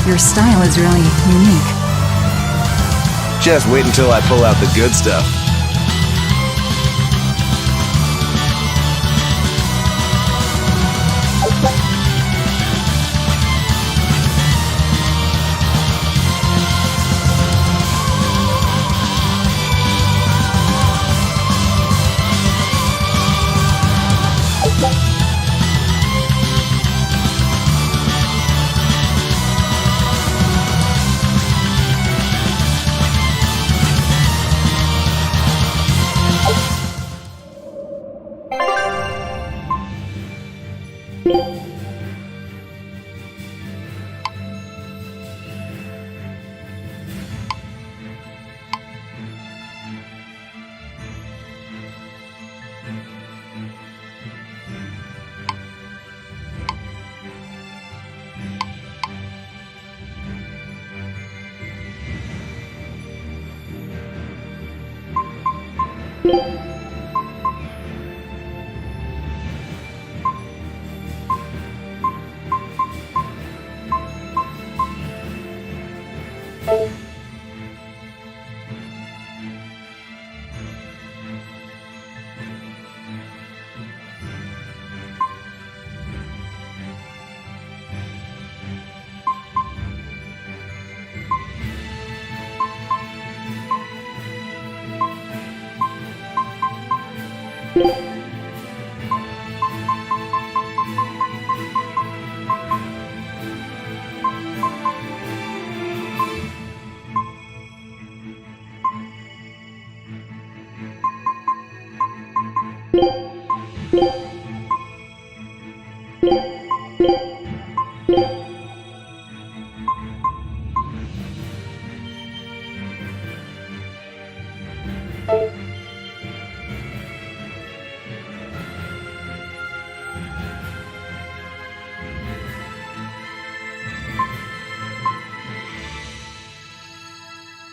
Your style is really unique. Just wait until I pull out the good stuff.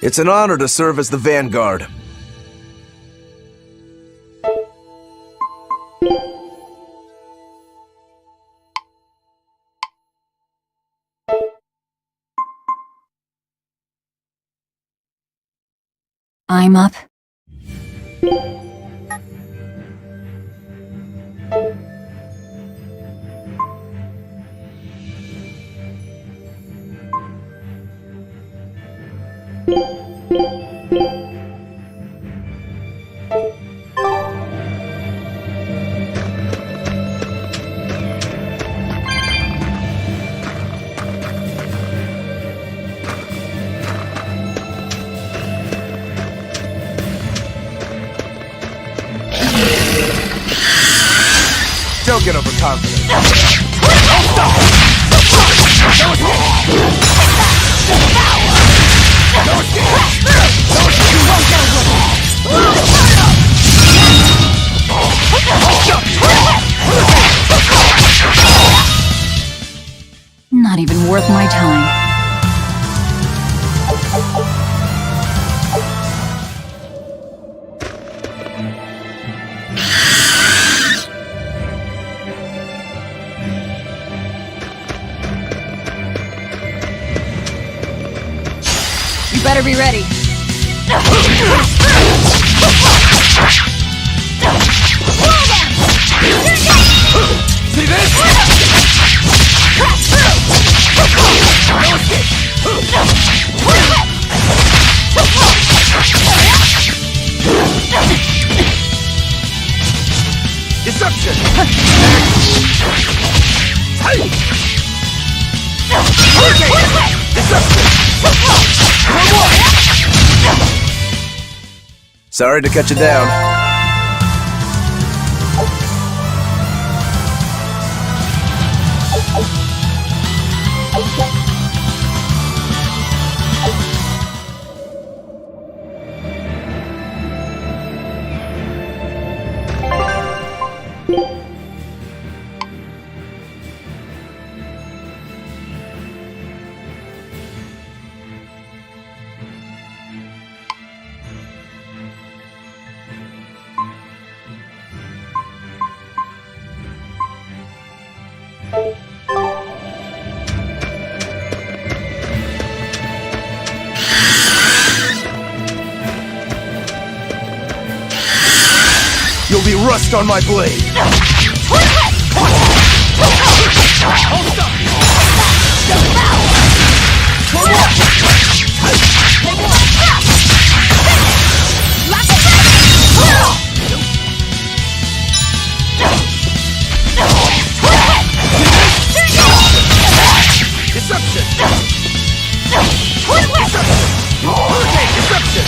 It's an honor to serve as the Vanguard. I'm up. Don't get overconfident. Not even worth my time. You better be ready. See this? Deception! Sorry to cut you down. You'll be rust on my blade. Deception! Hurricane deception!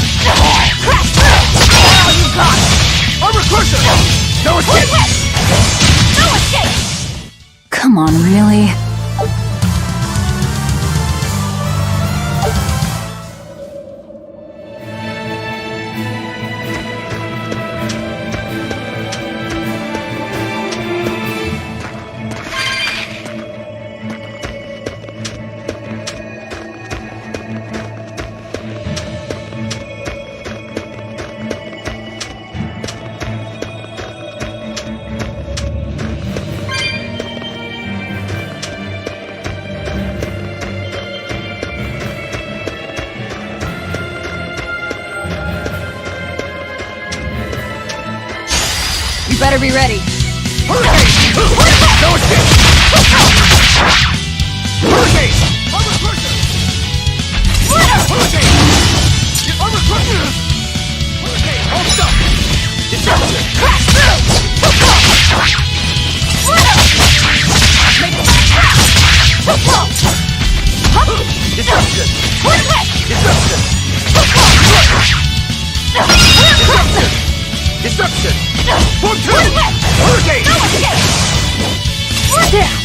Now you got it! Armor crusher! No escape! No escape! Come on, really? better be ready. Hurricane! No escape! Hurricane! Armor crusher! Hurricane! Armor crusher! Hurricane! Hold up! Deception! Deception! Deception! Deception! One, two! Hurricane!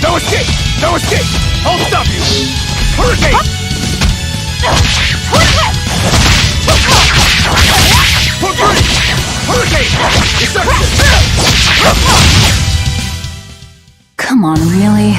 No escape! No escape! I'll stop you! Hurricane! For free! Hurricane! Deception! Come on, really?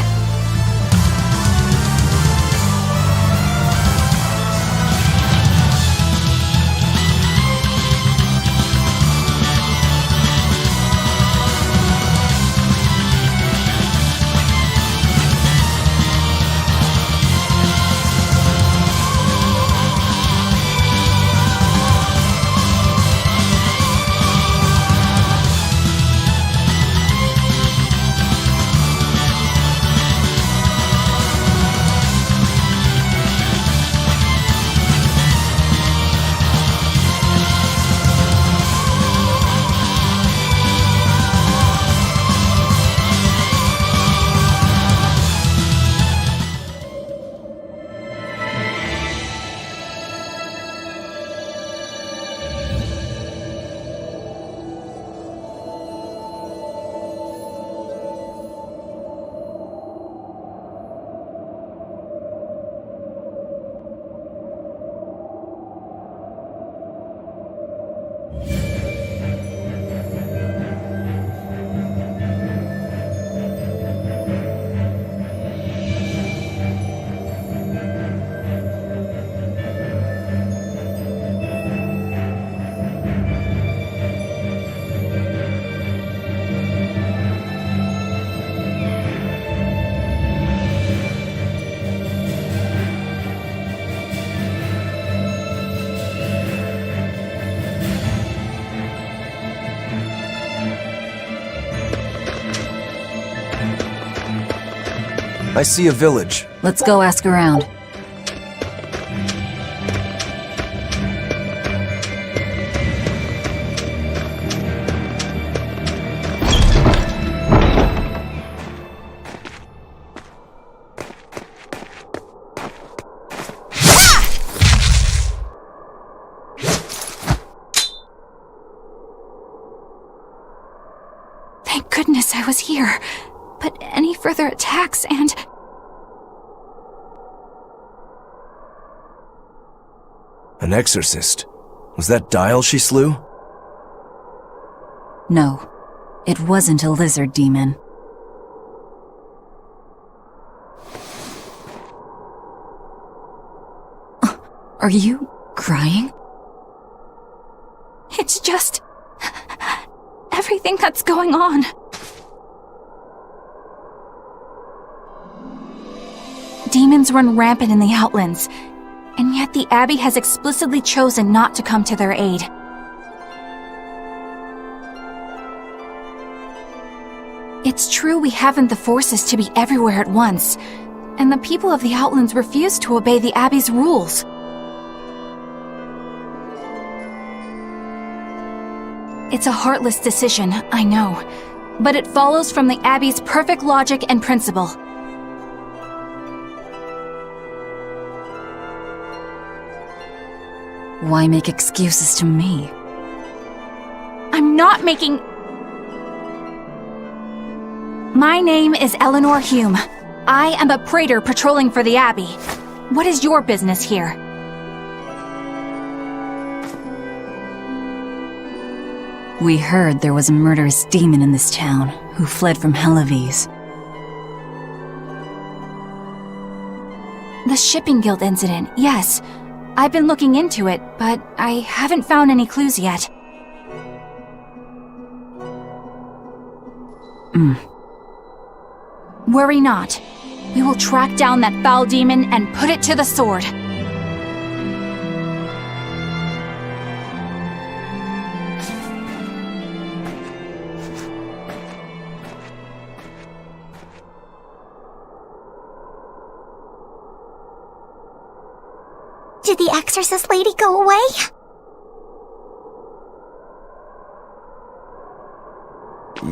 I see a village. Let's go ask around. Thank goodness I was here. But any further attacks and... An exorcist. Was that Dial she slew? No, it wasn't a lizard demon. Are you crying? It's just... everything that's going on. Demons run rampant in the Outlands, and yet the Abbey has explicitly chosen not to come to their aid. It's true we haven't the forces to be everywhere at once, and the people of the Outlands refuse to obey the Abbey's rules. It's a heartless decision, I know, but it follows from the Abbey's perfect logic and principle. Why make excuses to me? I'm not making... My name is Eleanor Hume. I am a praetor patrolling for the Abbey. What is your business here? We heard there was a murderous demon in this town who fled from Helavis. The Shipping Guild incident, yes. I've been looking into it, but I haven't found any clues yet. Worry not. We will track down that foul demon and put it to the sword. Did the exorcist lady go away?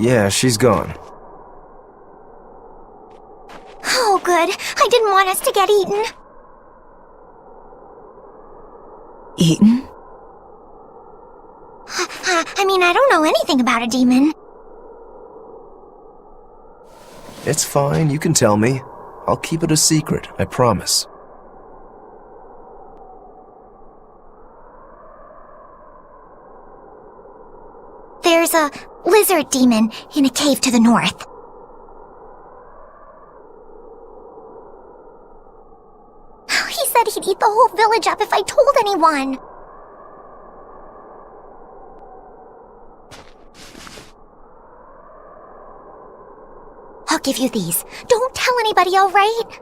Yeah, she's gone. Oh, good. I didn't want us to get eaten. Eaten? I mean, I don't know anything about a demon. It's fine, you can tell me. I'll keep it a secret, I promise. There's a lizard demon in a cave to the north. He said he'd eat the whole village up if I told anyone. I'll give you these. Don't tell anybody, all right?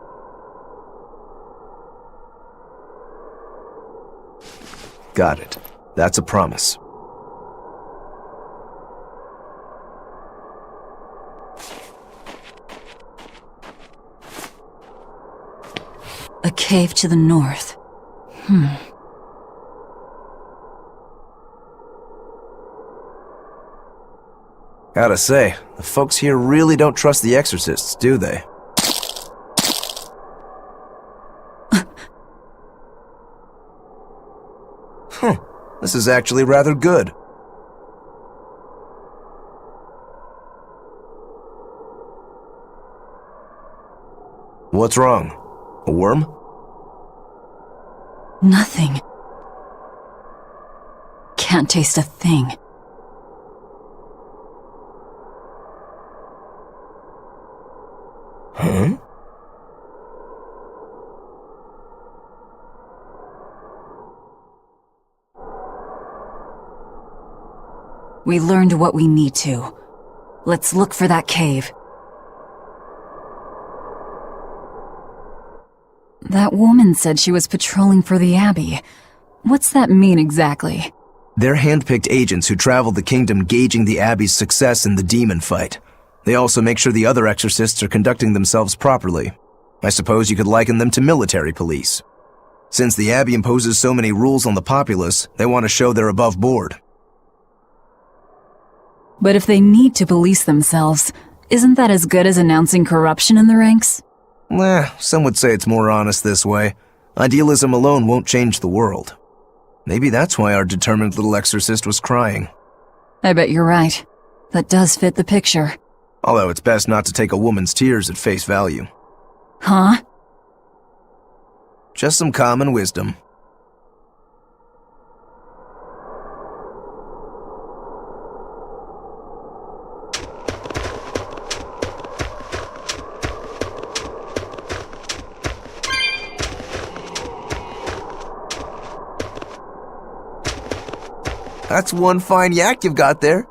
Got it. That's a promise. A cave to the north. Gotta say, the folks here really don't trust the exorcists, do they? This is actually rather good. What's wrong? A worm? Nothing. Can't taste a thing. Huh? We learned what we need to. Let's look for that cave. That woman said she was patrolling for the Abbey. What's that mean exactly? They're handpicked agents who travel the kingdom gauging the Abbey's success in the demon fight. They also make sure the other exorcists are conducting themselves properly. I suppose you could liken them to military police. Since the Abbey imposes so many rules on the populace, they want to show they're above board. But if they need to police themselves, isn't that as good as announcing corruption in the ranks? Some would say it's more honest this way. Idealism alone won't change the world. Maybe that's why our determined little exorcist was crying. I bet you're right. That does fit the picture. Although it's best not to take a woman's tears at face value. Huh? Just some common wisdom. That's one fine yak you've got there.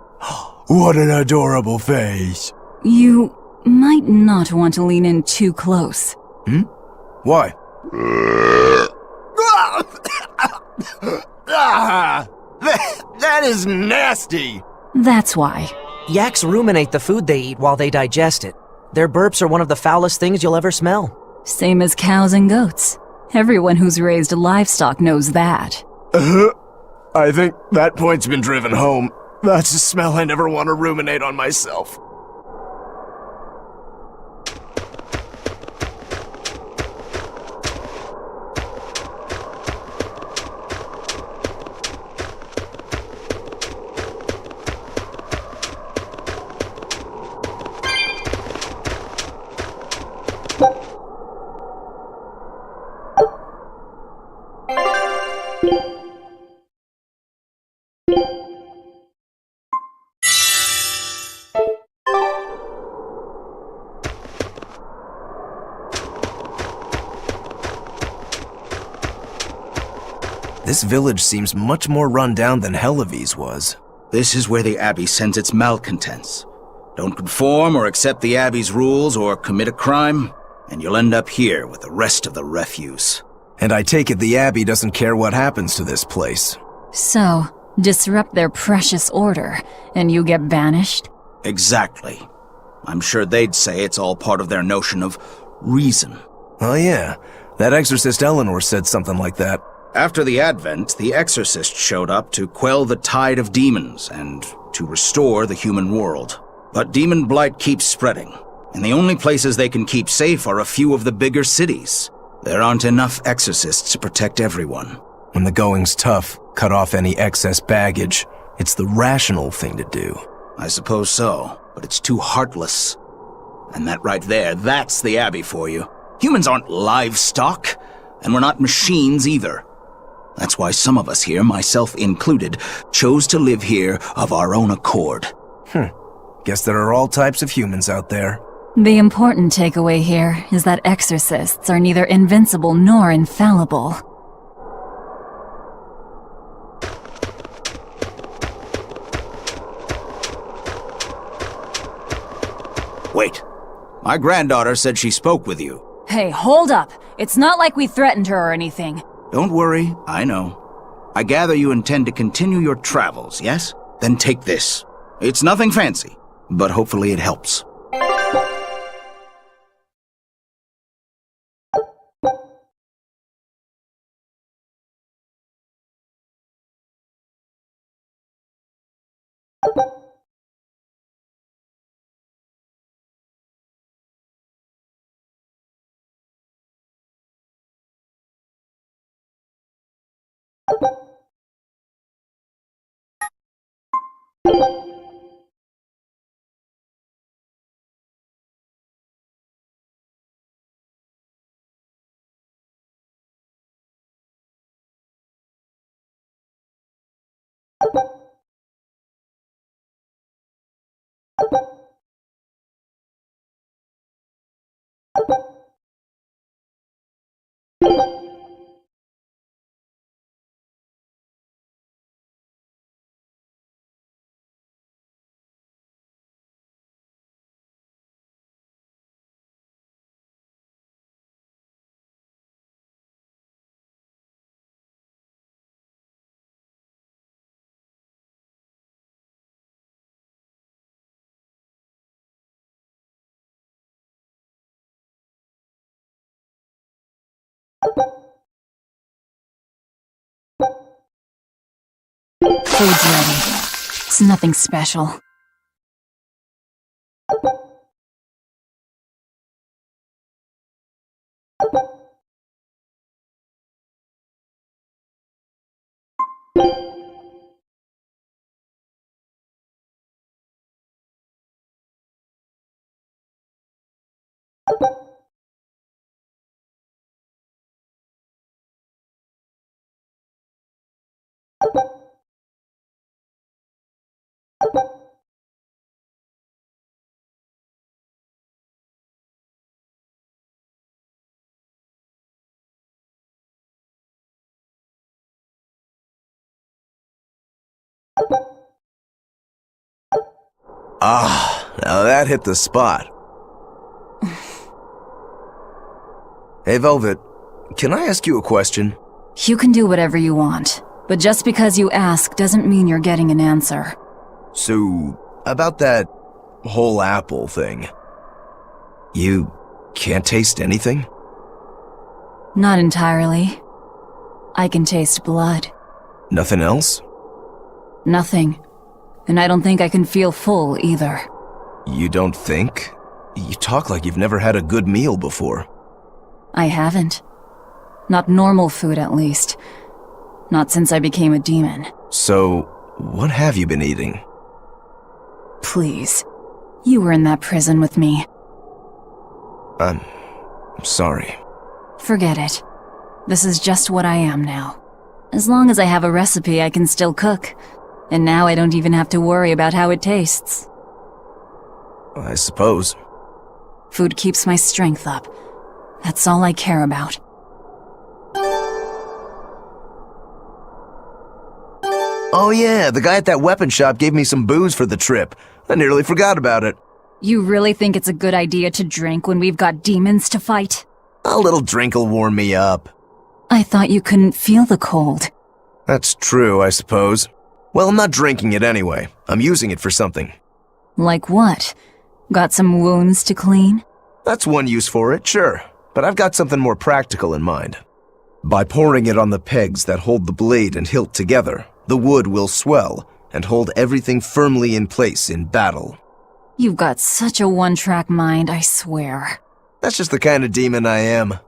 What an adorable face. You might not want to lean in too close. Why? That is nasty! That's why. Yaks ruminate the food they eat while they digest it. Their burps are one of the foulest things you'll ever smell. Same as cows and goats. Everyone who's raised livestock knows that. I think that point's been driven home. That's a smell I never want to ruminate on myself. This village seems much more run down than Helavi's was. This is where the Abbey sends its malcontents. Don't conform or accept the Abbey's rules or commit a crime, and you'll end up here with the rest of the refuse. And I take it the Abbey doesn't care what happens to this place. So, disrupt their precious order, and you get banished? Exactly. I'm sure they'd say it's all part of their notion of reason. Oh yeah, that exorcist Eleanor said something like that. After the Advent, the Exorcist showed up to quell the tide of demons and to restore the human world. But demon blight keeps spreading, and the only places they can keep safe are a few of the bigger cities. There aren't enough exorcists to protect everyone. When the going's tough, cut off any excess baggage. It's the rational thing to do. I suppose so, but it's too heartless. And that right there, that's the Abbey for you. Humans aren't livestock, and we're not machines either. That's why some of us here, myself included, chose to live here of our own accord. Guess there are all types of humans out there. The important takeaway here is that exorcists are neither invincible nor infallible. Wait. My granddaughter said she spoke with you. Hey, hold up! It's not like we threatened her or anything. Don't worry, I know. I gather you intend to continue your travels, yes? Then take this. It's nothing fancy, but hopefully it helps. Food's ready. It's nothing special. Ah, now that hit the spot. Hey, Velvet, can I ask you a question? You can do whatever you want, but just because you ask doesn't mean you're getting an answer. So, about that whole apple thing, you can't taste anything? Not entirely. I can taste blood. Nothing else? Nothing. And I don't think I can feel full either. You don't think? You talk like you've never had a good meal before. I haven't. Not normal food, at least. Not since I became a demon. So, what have you been eating? Please. You were in that prison with me. I'm sorry. Forget it. This is just what I am now. As long as I have a recipe, I can still cook. And now I don't even have to worry about how it tastes. I suppose. Food keeps my strength up. That's all I care about. Oh yeah, the guy at that weapon shop gave me some booze for the trip. I nearly forgot about it. You really think it's a good idea to drink when we've got demons to fight? A little drink'll warm me up. I thought you couldn't feel the cold. That's true, I suppose. Well, I'm not drinking it anyway. I'm using it for something. Like what? Got some wounds to clean? That's one use for it, sure. But I've got something more practical in mind. By pouring it on the pegs that hold the blade and hilt together, the wood will swell and hold everything firmly in place in battle. You've got such a one-track mind, I swear. That's just the kind of demon I am.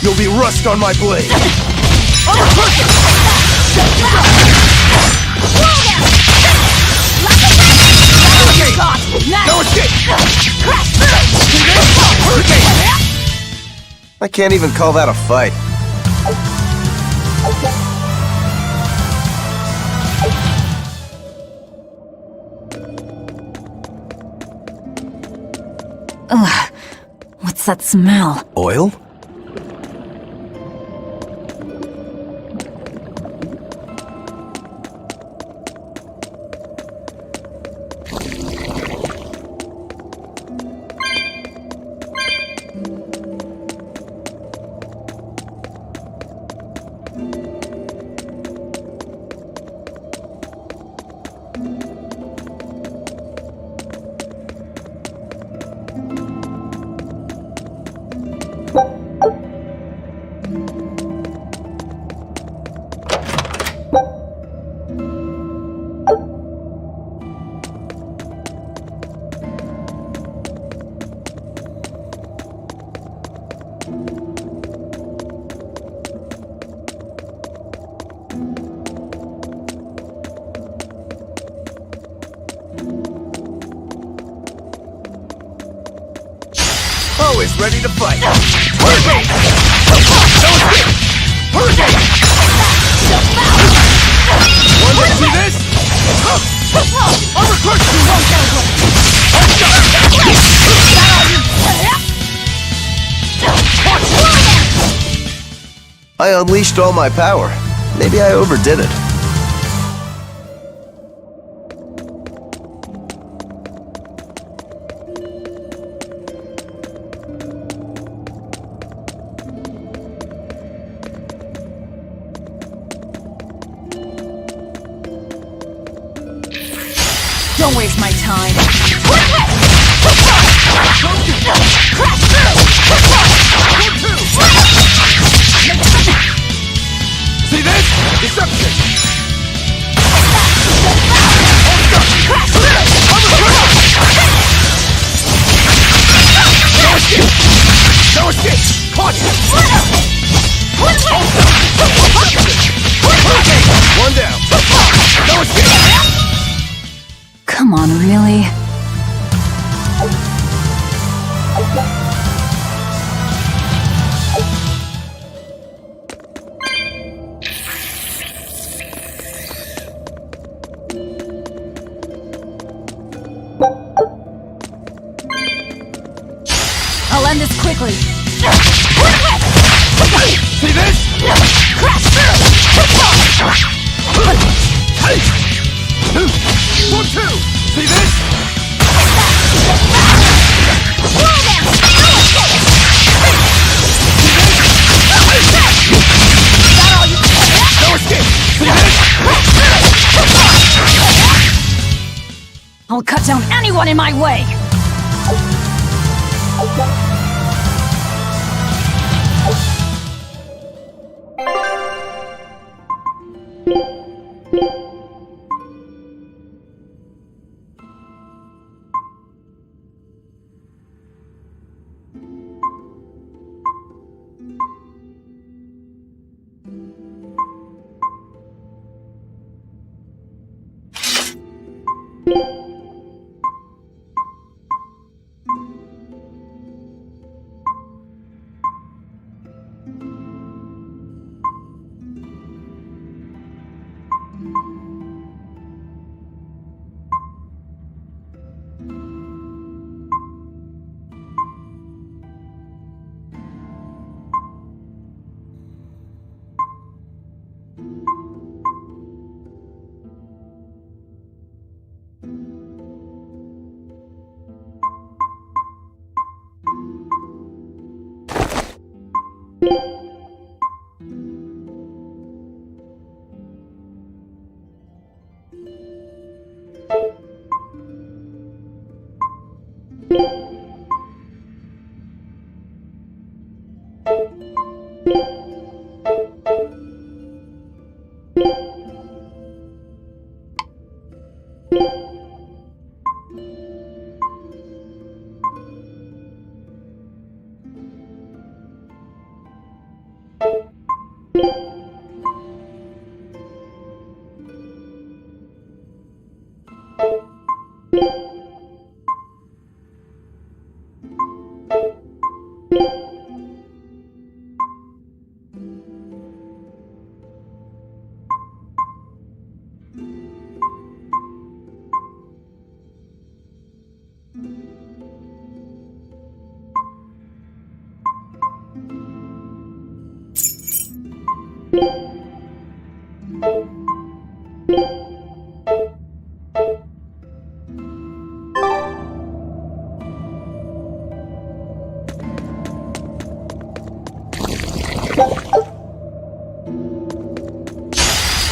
You'll be rust on my blade! No escape! I can't even call that a fight. Ugh. What's that smell? Oil? Always ready to fight. Hurricane! Hurricane! One to see this? Armor crush you! I unleashed all my power. Maybe I overdid it. Don't waste my time. See this? Deception! No escape! Caution! One down! No escape! Come on, really? I'll end this quickly. See this? 1, 2! See this? I'll cut down anyone in my way!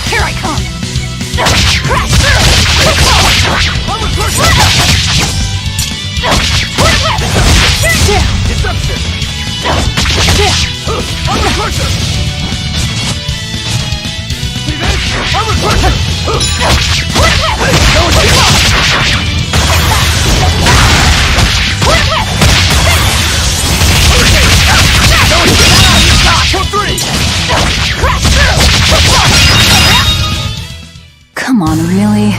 Here I come! Crash through! Armor crusher! Deception! Armor crusher! See this? Armor crusher! Come on, really?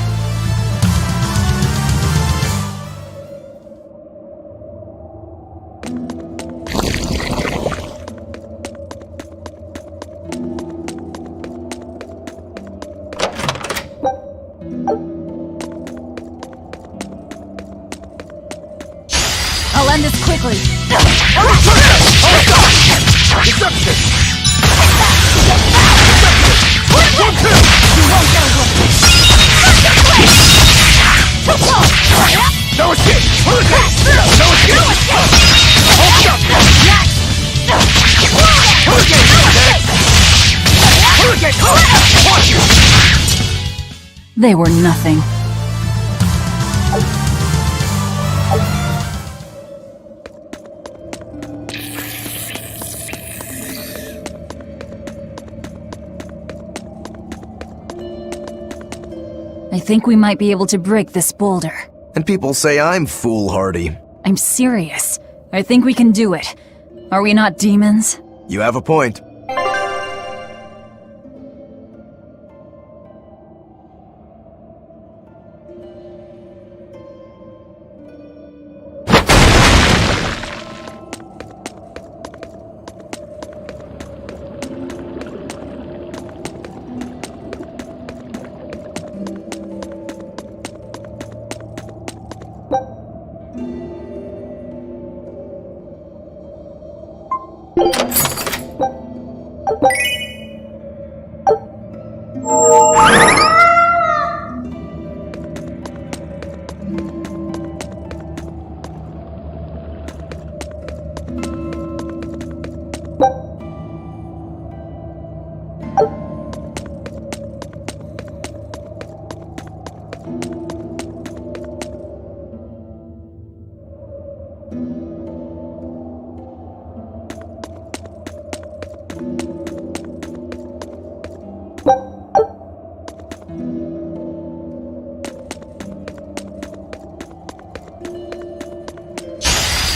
I'll end this quickly. No escape! No escape! No escape! They were nothing. I think we might be able to break this boulder. And people say I'm foolhardy. I'm serious. I think we can do it. Are we not demons? You have a point.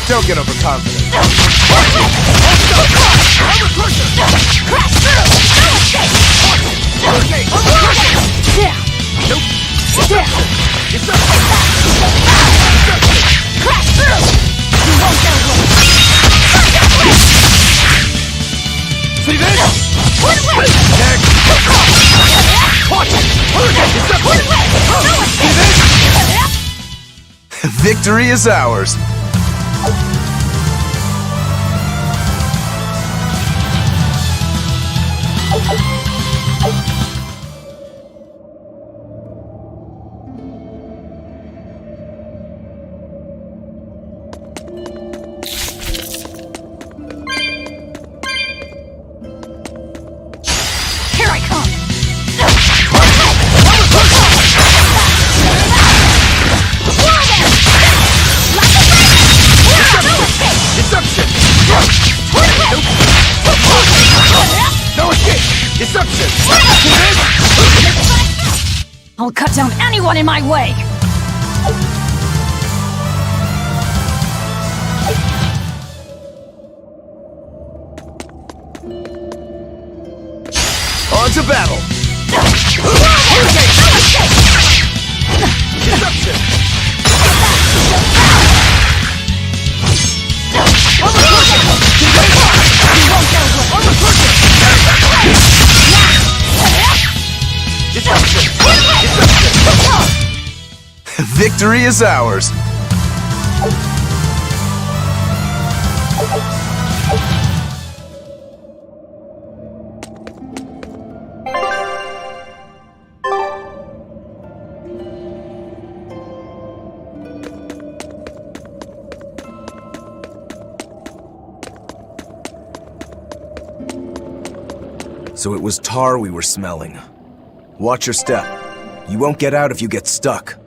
Don't get overconfident. See this? Victory is ours. Here I come! Deception! No escape! Deception! I'll cut down anyone in my way! On to battle! Deception! Victory is ours. So it was tar we were smelling. Watch your step. You won't get out if you get stuck.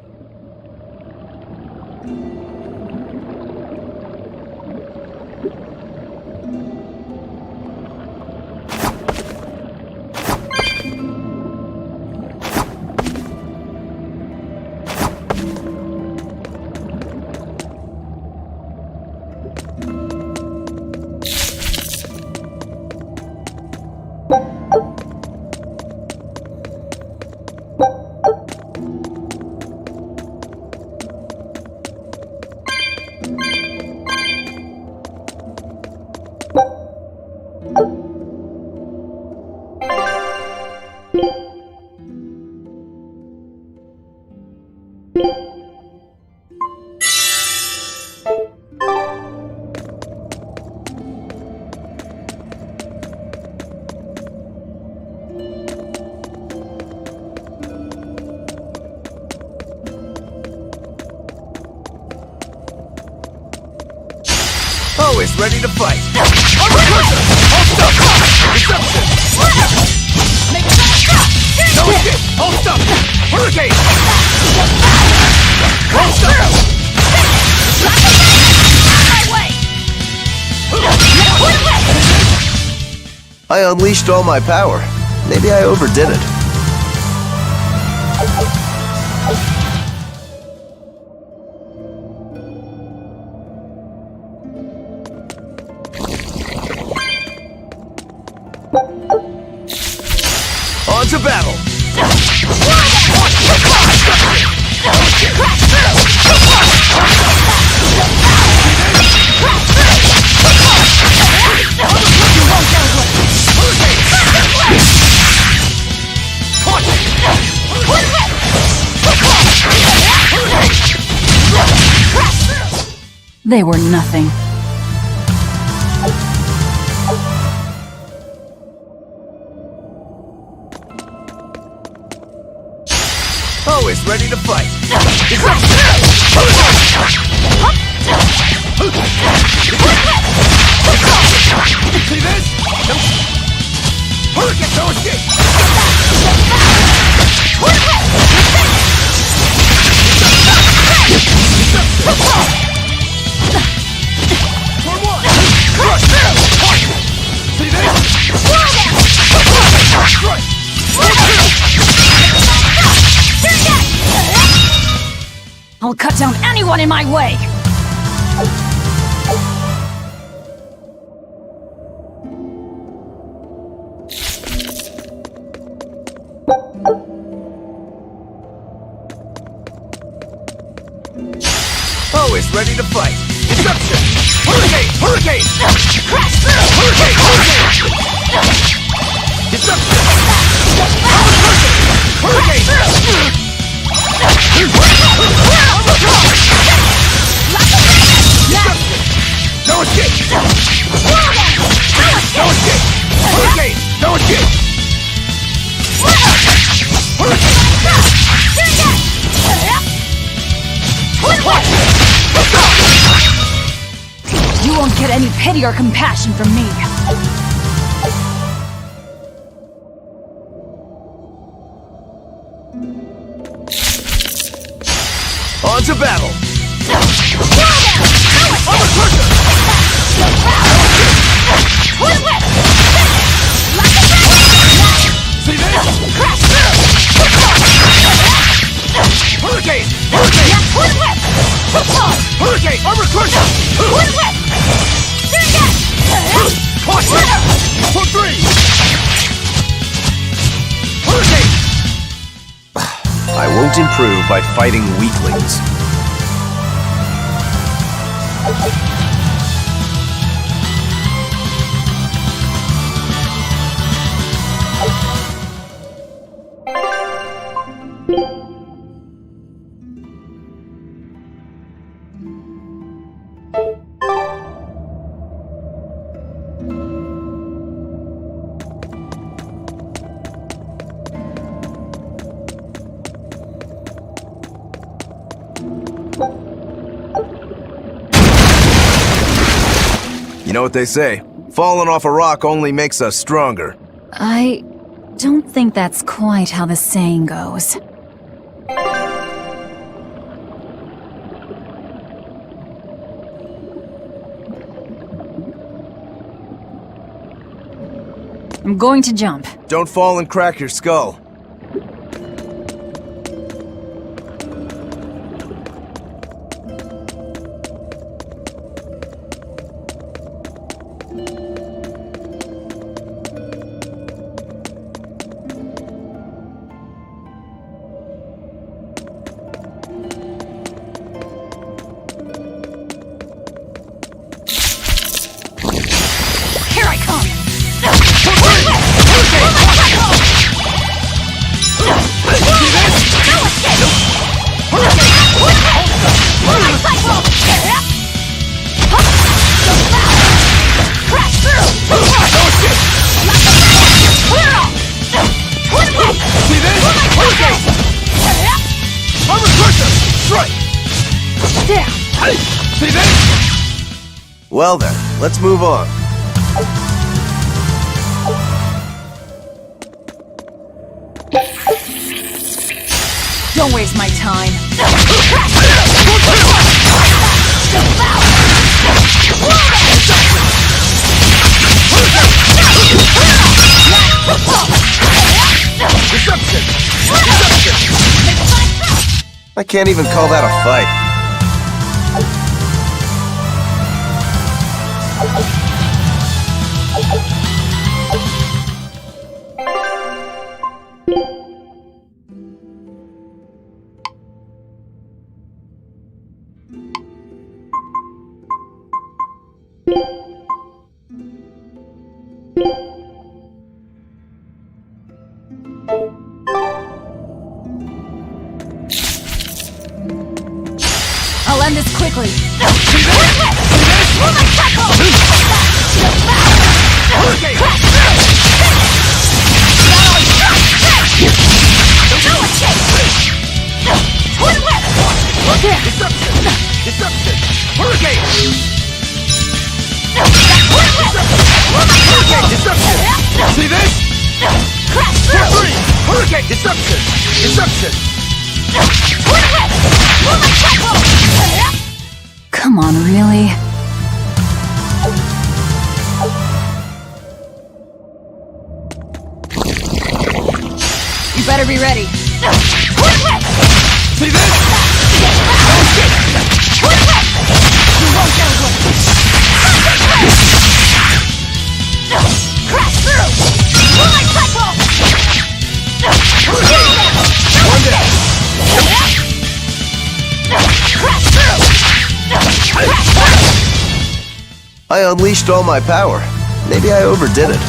Always ready to fight. No escape! Hold stuff! Hurricane! Hold stuff! I unleashed all my power. Maybe I overdid it. On to battle! They were nothing. Always ready to fight. See this? Hurricane, no escape! See this? will cut down anyone in my way! Always ready to fight. Disruption! Hurricane! Hurricane! Crash through! Hurricane! Hurricane! Disruption! Hurricane! Disruption! No escape! No escape! Hurricane! No escape! You won't get any pity or compassion from me. On to battle! See this? Hurricane! Hurricane! Hurricane! Armor crusher! Caution! For 3! Hurricane! I won't improve by fighting weaklings. You know what they say? Falling off a rock only makes us stronger. I don't think that's quite how the saying goes. I'm going to jump. Don't fall and crack your skull. Here I come! Well then, let's move on. Don't waste my time. I can't even call that a fight. I'll end this quickly. Deception! Hurricane! See this? For 3! Hurricane! Deception! Come on, really? You better be ready. See this? Crash through! Moonlight cycle! Crash through! Crash through! I unleashed all my power. Maybe I overdid it.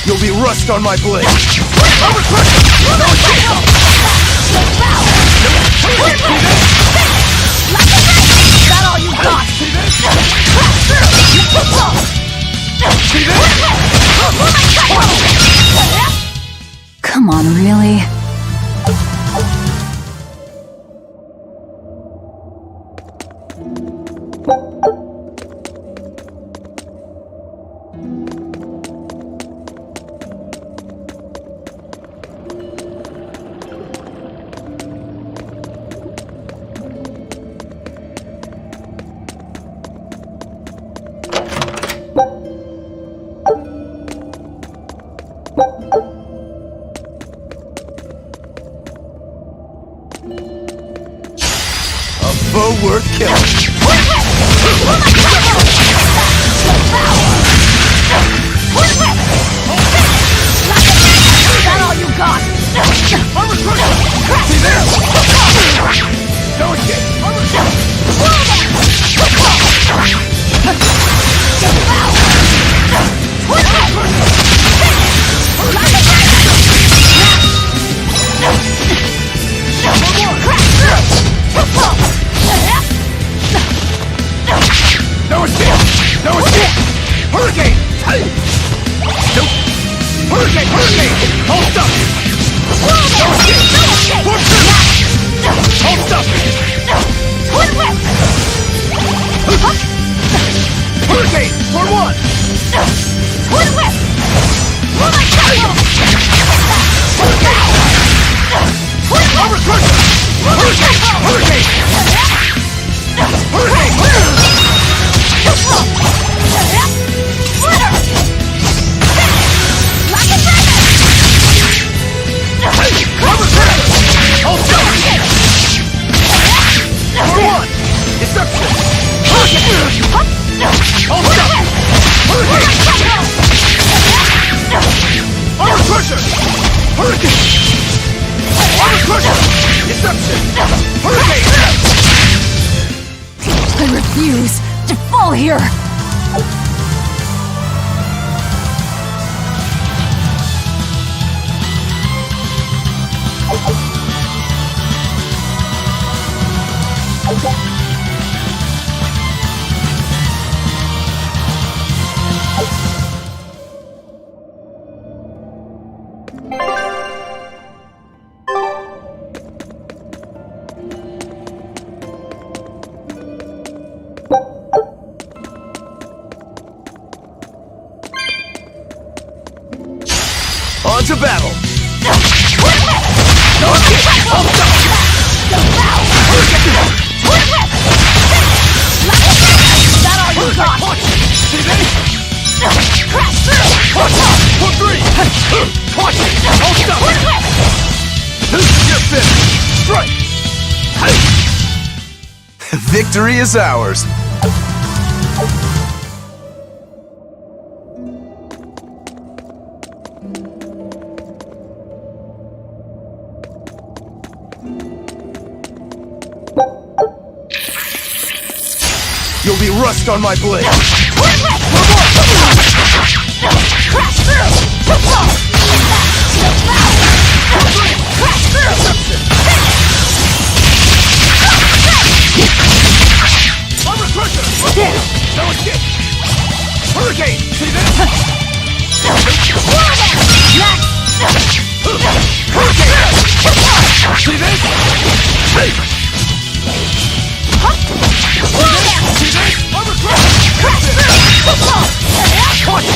You'll be rust on my blade. Is that all you got? Come on, really? A foe worth killing. Is that all you got? See there? Don't escape. No escape! No escape! Hurricane! Nope! Hurricane! Hurricane! Hold up! No escape! No escape! Hold up! Twin whip! Hurricane! For one! Twin whip! Moonlight cycle! Twin whip! Hurricane! Hurricane! Hurricane! I refuse to fall here! Victory is ours. You'll be rust on my blade. Crash through! Crash through! Armor crusher! No escape! Hurricane! See this? Hurricane! See this? See this? Armor crusher! Crash through! Punch!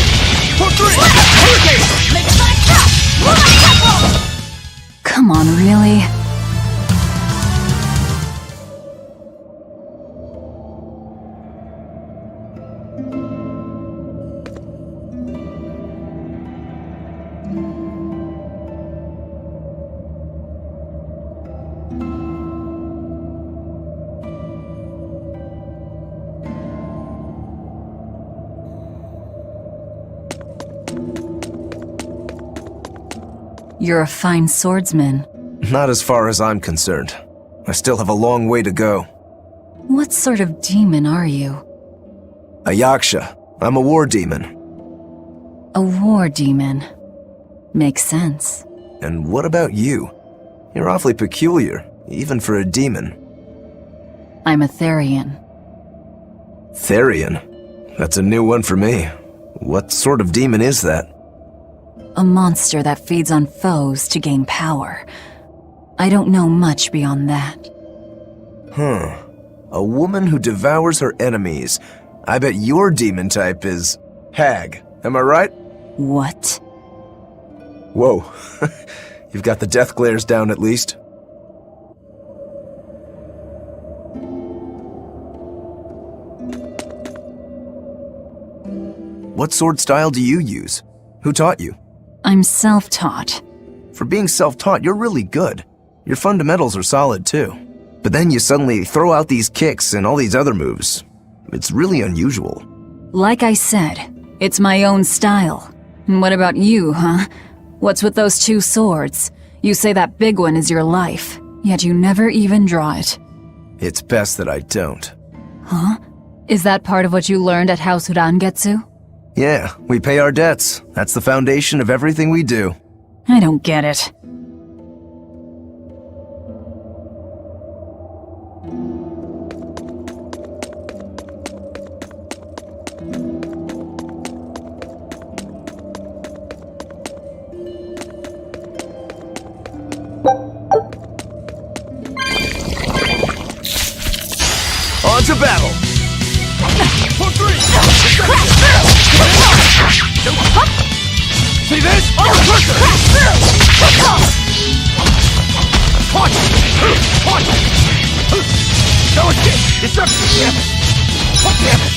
For three! Hurricane! Make sonic crash! Come on, really? You're a fine swordsman. Not as far as I'm concerned. I still have a long way to go. What sort of demon are you? A Yaksha. I'm a war demon. A war demon. Makes sense. And what about you? You're awfully peculiar, even for a demon. I'm a Therian. Therian? That's a new one for me. What sort of demon is that? A monster that feeds on foes to gain power. I don't know much beyond that. Huh. A woman who devours her enemies. I bet your demon type is hag. Am I right? What? Whoa. You've got the death glares down at least. What sword style do you use? Who taught you? I'm self-taught. For being self-taught, you're really good. Your fundamentals are solid too. But then you suddenly throw out these kicks and all these other moves. It's really unusual. Like I said, it's my own style. And what about you, huh? What's with those two swords? You say that big one is your life, yet you never even draw it. It's best that I don't. Huh? Is that part of what you learned at House Rangetsu? Yeah, we pay our debts. That's the foundation of everything we do. I don't get it. On to battle! For three! See this? Armor crusher! Punch! Punch! No escape! Destruction! Damn it! Oh, damn it!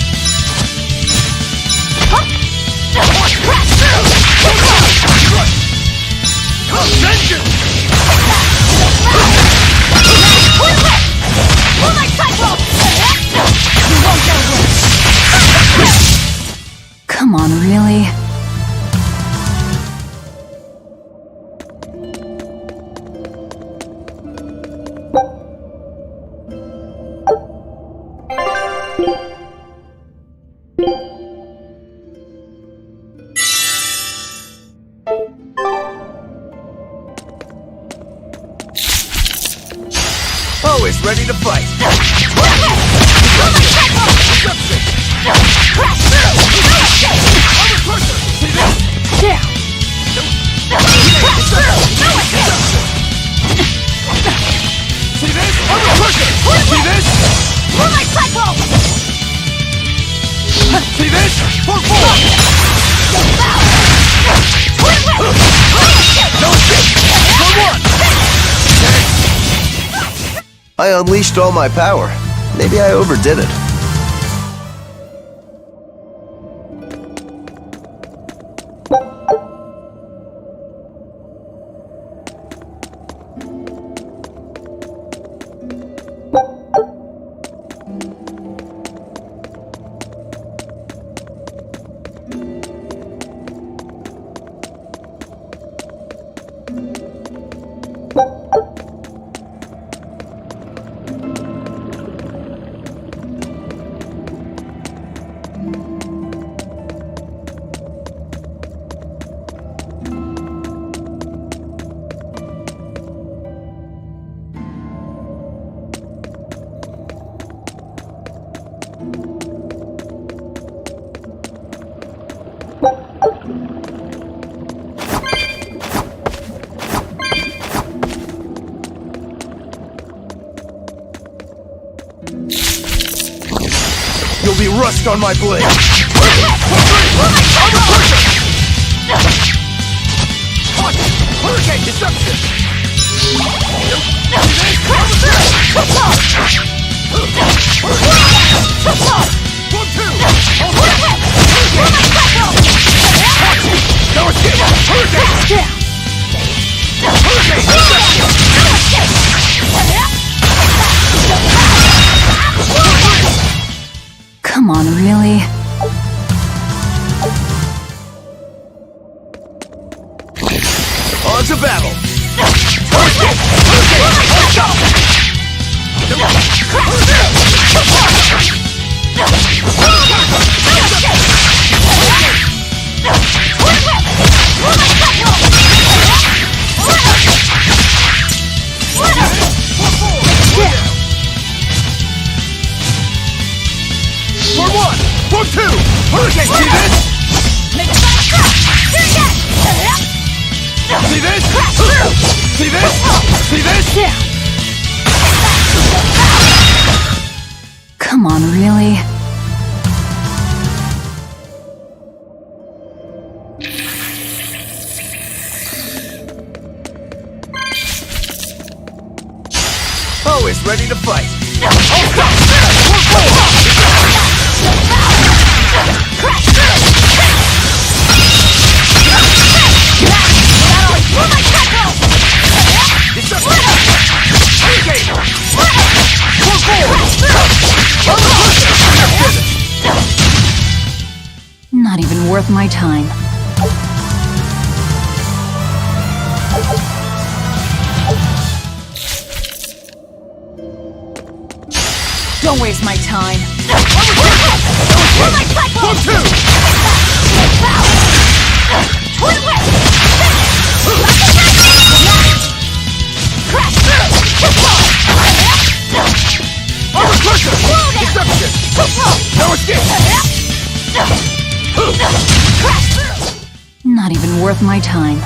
Vengeance! Come on, really? Always ready to fight. See this? Armor crusher! See this? Moonlight cycle! See this? For four! No escape! For one! I unleashed all my power. Maybe I overdid it. You'll be rust on my blade! Hurricane deception! Come on, really? On to battle! For one! For two! Hurricane! See this? See this? See this? See this? Come on, really? Always ready to fight! Not even worth my time. Don't waste my time. Not even worth my time.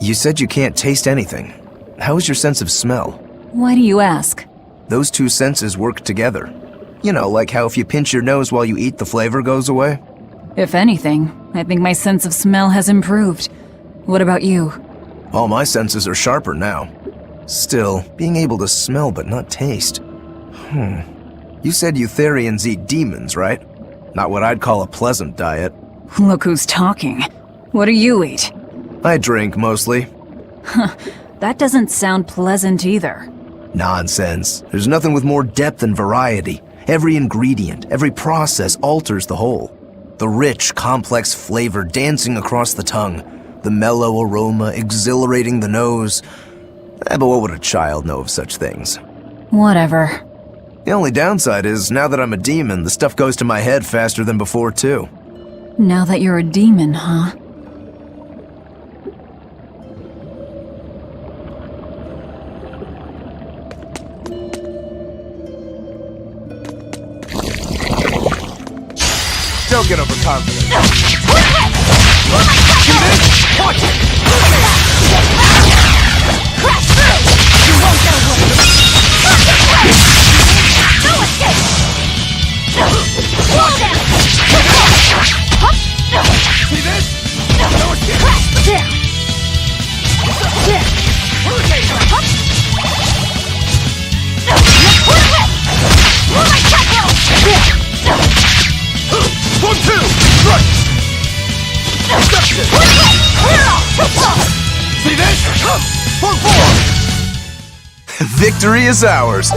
You said you can't taste anything. How is your sense of smell? Why do you ask? Those two senses work together. You know, like how if you pinch your nose while you eat, the flavor goes away? If anything, I think my sense of smell has improved. What about you? All my senses are sharper now. Still, being able to smell but not taste. You said Eutherians eat demons, right? Not what I'd call a pleasant diet. Look who's talking. What do you eat? I drink, mostly. That doesn't sound pleasant either. Nonsense. There's nothing with more depth and variety. Every ingredient, every process alters the whole. The rich, complex flavor dancing across the tongue. The mellow aroma exhilarating the nose. But what would a child know of such things? Whatever. The only downside is, now that I'm a demon, the stuff goes to my head faster than before, too. Now that you're a demon, huh? Don't get overconfident. Watch it! You won't get away! No escape! Slow down! See this? No escape! There! Victory is ours.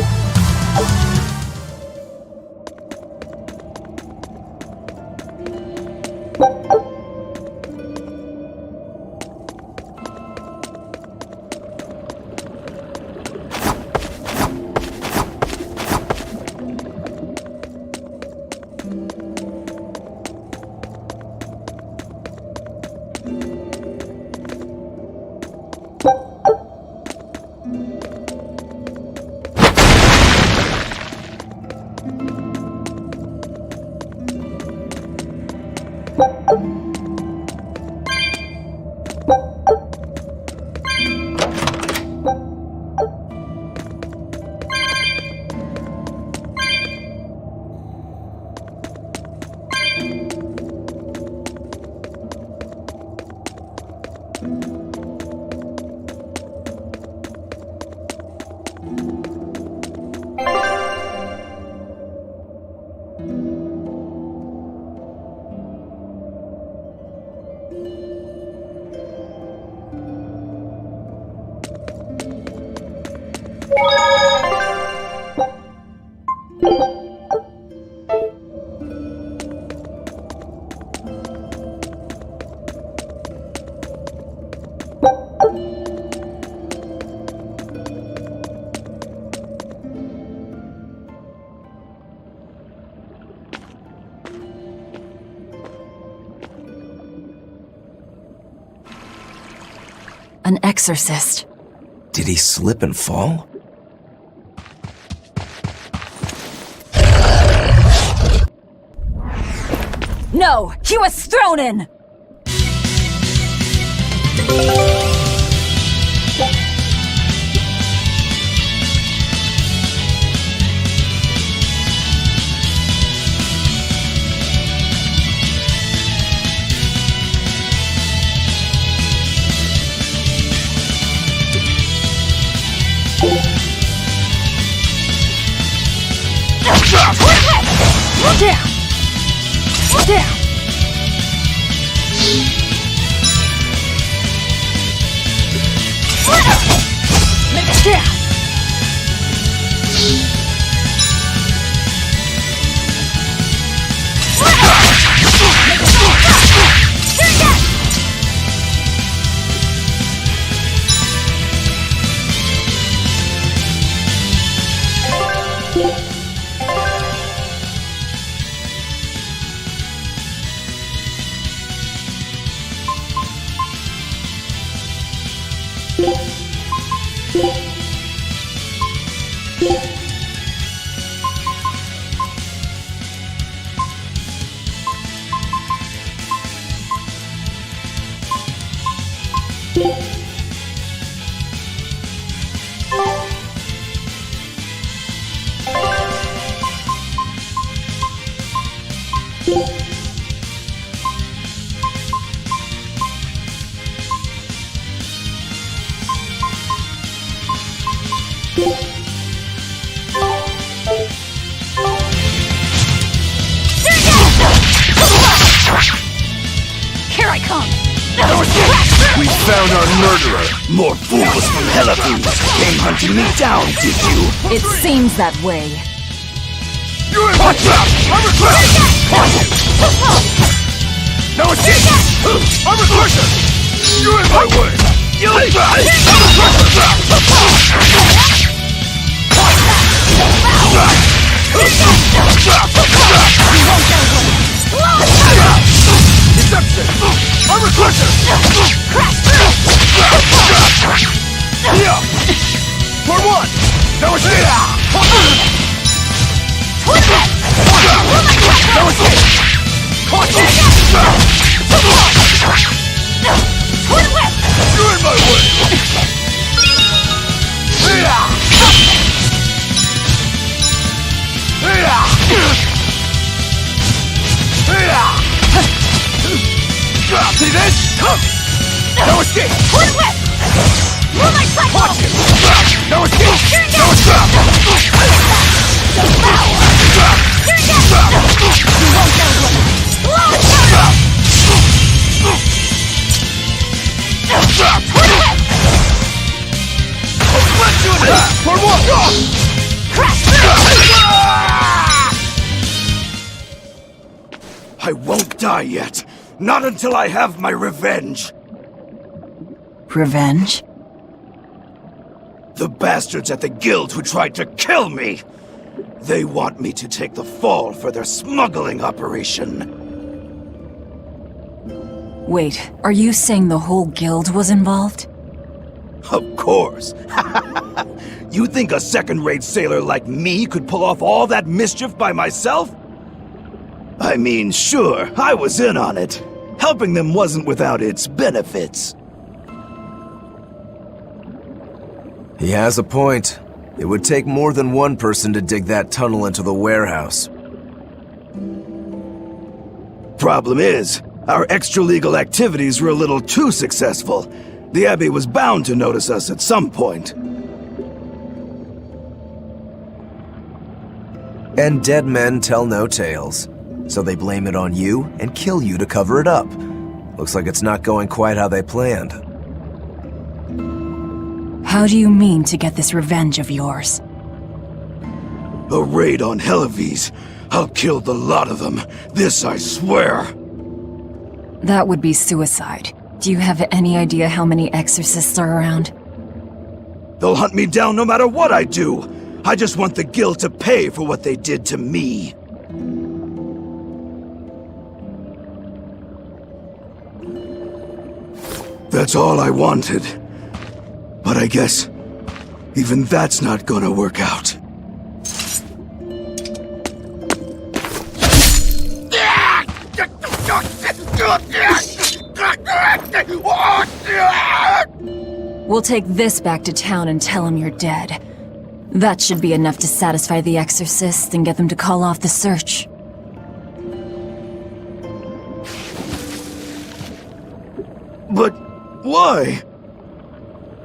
An exorcist. Did he slip and fall? No! He was thrown in! Here I come! We found our murderer! More fools from Hellafoods came hunting me down, did you? It seems that way. You're in my trap! I'm a trap! Now it's it! I'm a crusher! You're in my way! You're in my way! I'm a trap! Deception! I'm a crusher! Yeah! For one! Now it's it! Now it's it! Caution! You're in my way! See this? No escape! Watch it! No escape! No escape! Let's do it! For more! I won't die yet. Not until I have my revenge. Revenge? The bastards at the guild who tried to kill me. They want me to take the fall for their smuggling operation. Wait, are you saying the whole guild was involved? Of course. You think a second-rate sailor like me could pull off all that mischief by myself? I mean, sure, I was in on it. Helping them wasn't without its benefits. He has a point. It would take more than one person to dig that tunnel into the warehouse. Problem is, our extra-legal activities were a little too successful. The Abbey was bound to notice us at some point. And dead men tell no tales. So they blame it on you and kill you to cover it up. Looks like it's not going quite how they planned. How do you mean to get this revenge of yours? A raid on Helives. I'll kill the lot of them. This I swear. That would be suicide. Do you have any idea how many exorcists are around? They'll hunt me down no matter what I do. I just want the guild to pay for what they did to me. That's all I wanted. But I guess even that's not gonna work out. We'll take this back to town and tell him you're dead. That should be enough to satisfy the exorcists and get them to call off the search. But why?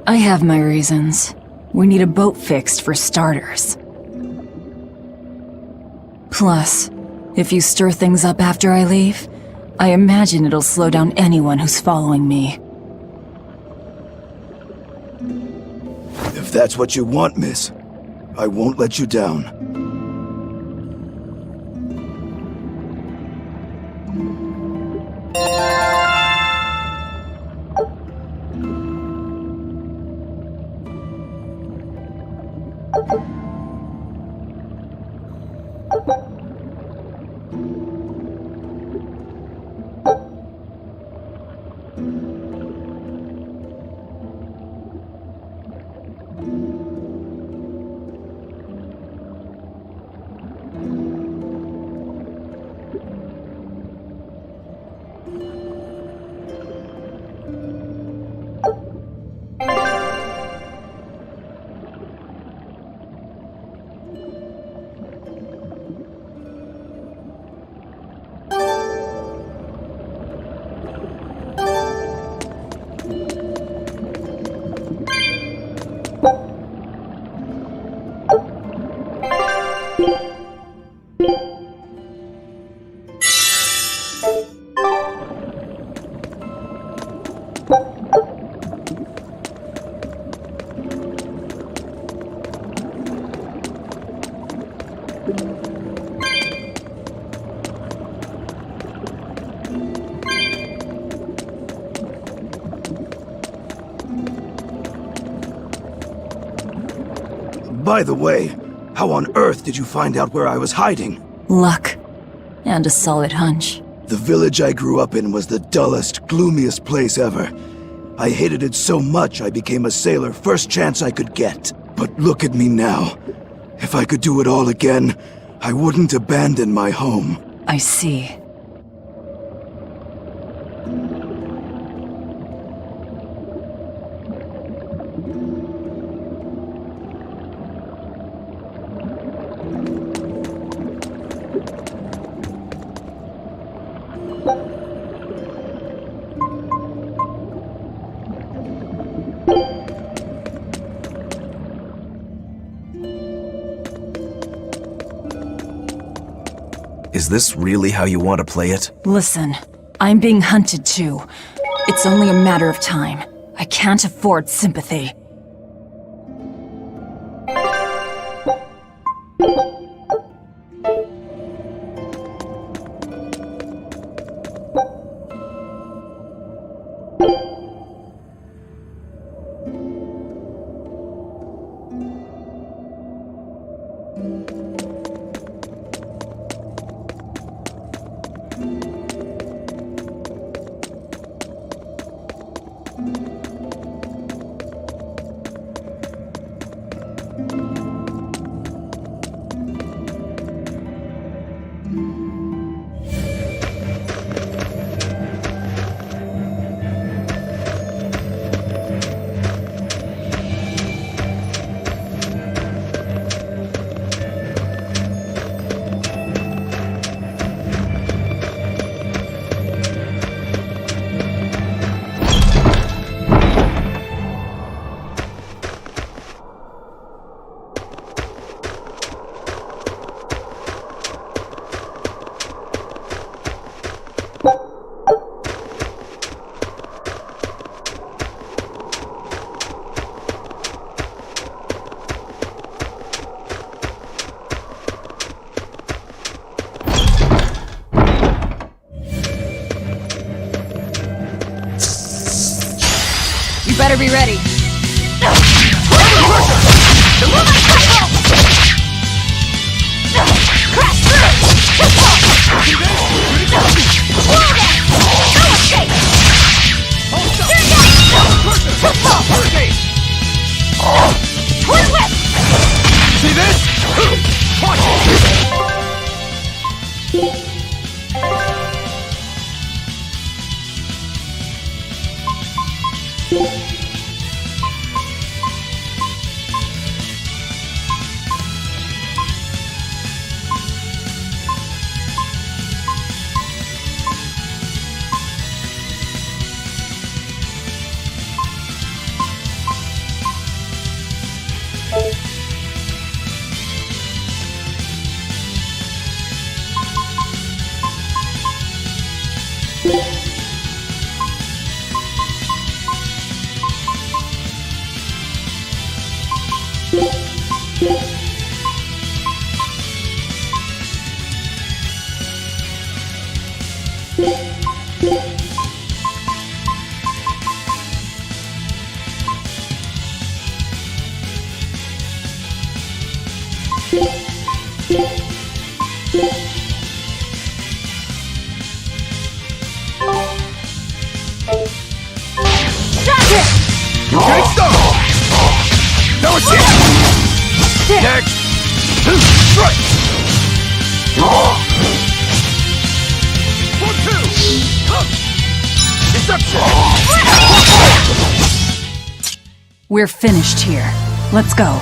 I have my reasons. We need a boat fixed for starters. Plus, if you stir things up after I leave, I imagine it'll slow down anyone who's following me. If that's what you want, miss, I won't let you down. By the way, how on earth did you find out where I was hiding? Luck. And a solid hunch. The village I grew up in was the dullest, gloomiest place ever. I hated it so much I became a sailor first chance I could get. But look at me now. If I could do it all again, I wouldn't abandon my home. I see. Is this really how you want to play it? Listen, I'm being hunted too. It's only a matter of time. I can't afford sympathy. Better be ready. See this? Watch it! Okay, stop! Now it's it! Next! Strike! 1, 2! Deception! We're finished here. Let's go.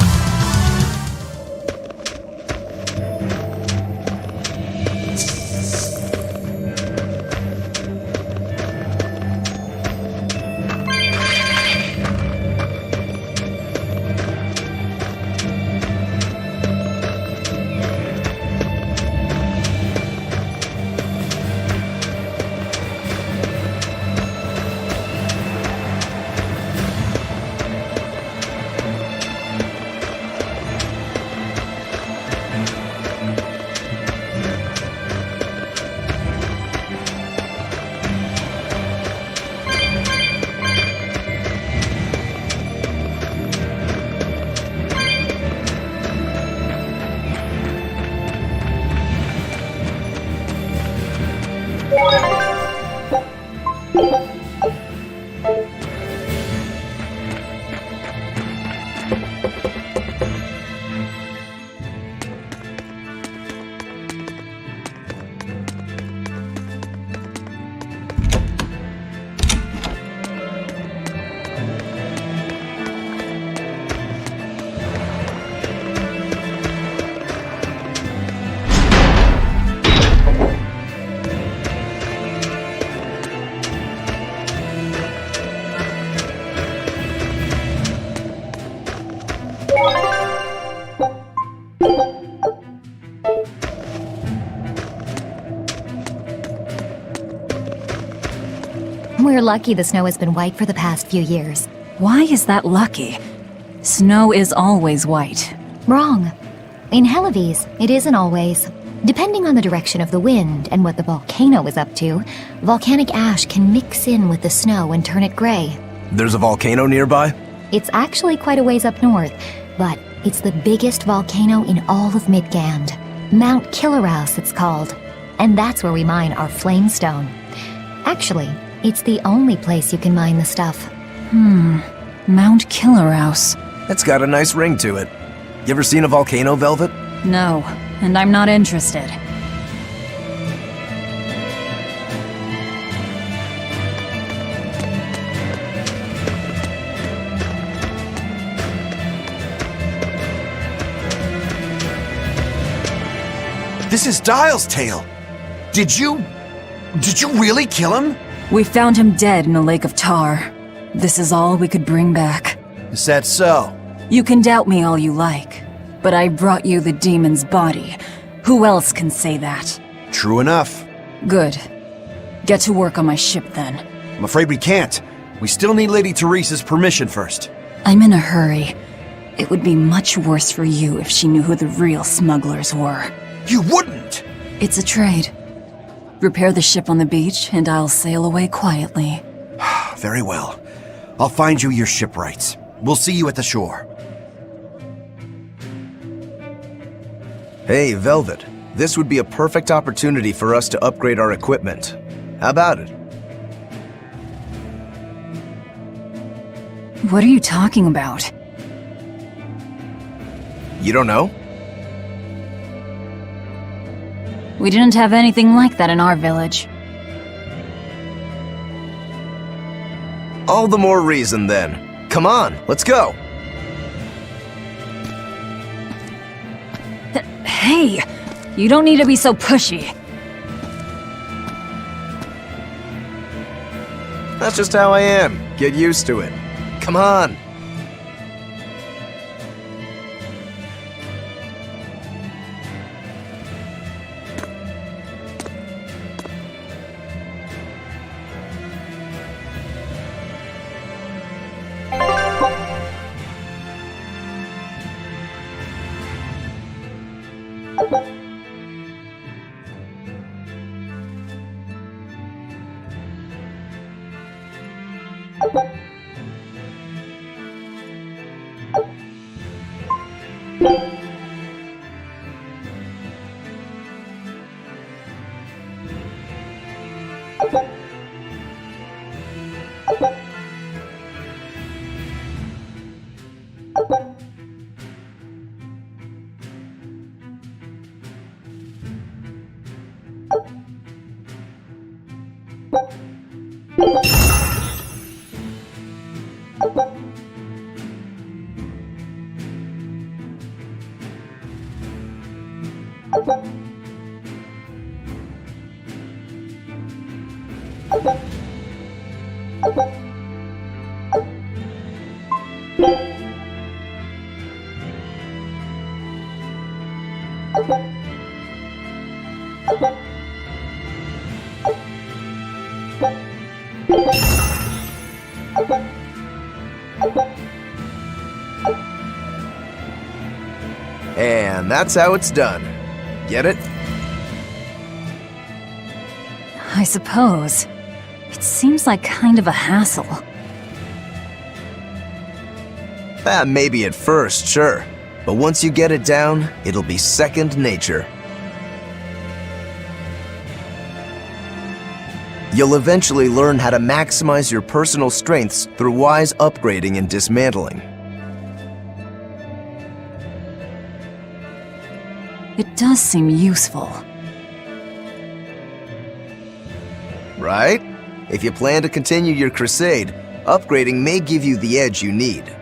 We're lucky the snow has been white for the past few years. Why is that lucky? Snow is always white. Wrong. In Helives, it isn't always. Depending on the direction of the wind and what the volcano is up to, volcanic ash can mix in with the snow and turn it gray. There's a volcano nearby? It's actually quite a ways up north, but it's the biggest volcano in all of Midgand. Mount Killerhouse, it's called. And that's where we mine our flamestone. Actually, it's the only place you can mine the stuff. Mount Killerhouse. It's got a nice ring to it. You ever seen a volcano, Velvet? No, and I'm not interested. This is Dial's tale. Did you really kill him? We found him dead in a lake of tar. This is all we could bring back. Is that so? You can doubt me all you like, but I brought you the demon's body. Who else can say that? True enough. Good. Get to work on my ship then. I'm afraid we can't. We still need Lady Teresa's permission first. I'm in a hurry. It would be much worse for you if she knew who the real smugglers were. You wouldn't! It's a trade. Repair the ship on the beach, and I'll sail away quietly. Very well. I'll find you your shipwrights. We'll see you at the shore. Hey, Velvet. This would be a perfect opportunity for us to upgrade our equipment. How about it? What are you talking about? You don't know? We didn't have anything like that in our village. All the more reason, then. Come on, let's go! Hey! You don't need to be so pushy. That's just how I am. Get used to it. Come on! And that's how it's done. Get it? I suppose. It seems like kind of a hassle. Maybe at first, sure. But once you get it down, it'll be second nature. You'll eventually learn how to maximize your personal strengths through wise upgrading and dismantling. It does seem useful. Right? If you plan to continue your crusade, upgrading may give you the edge you need.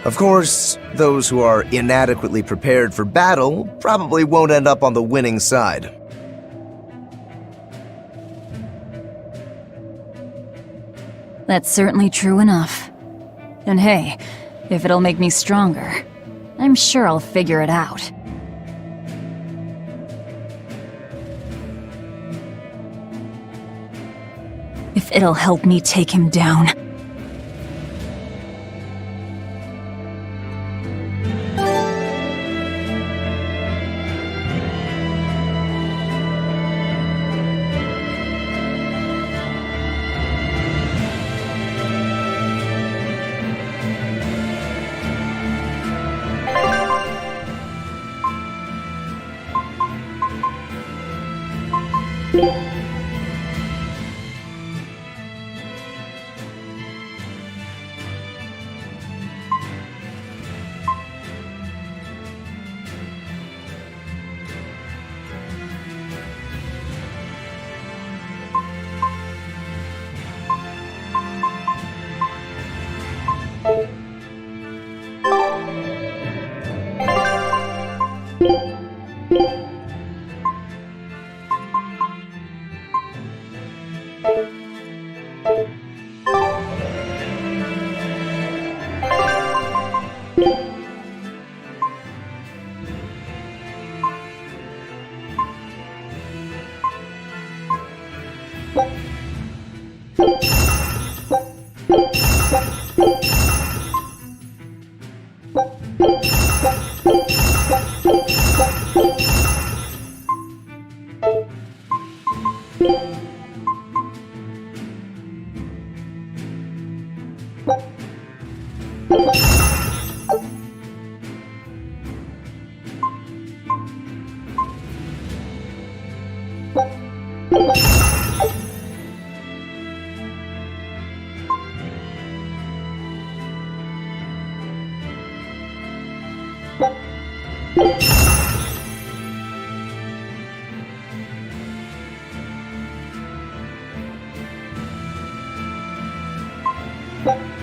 Of course, those who are inadequately prepared for battle probably won't end up on the winning side. That's certainly true enough. And hey, if it'll make me stronger, I'm sure I'll figure it out. If It'll help me take him down. You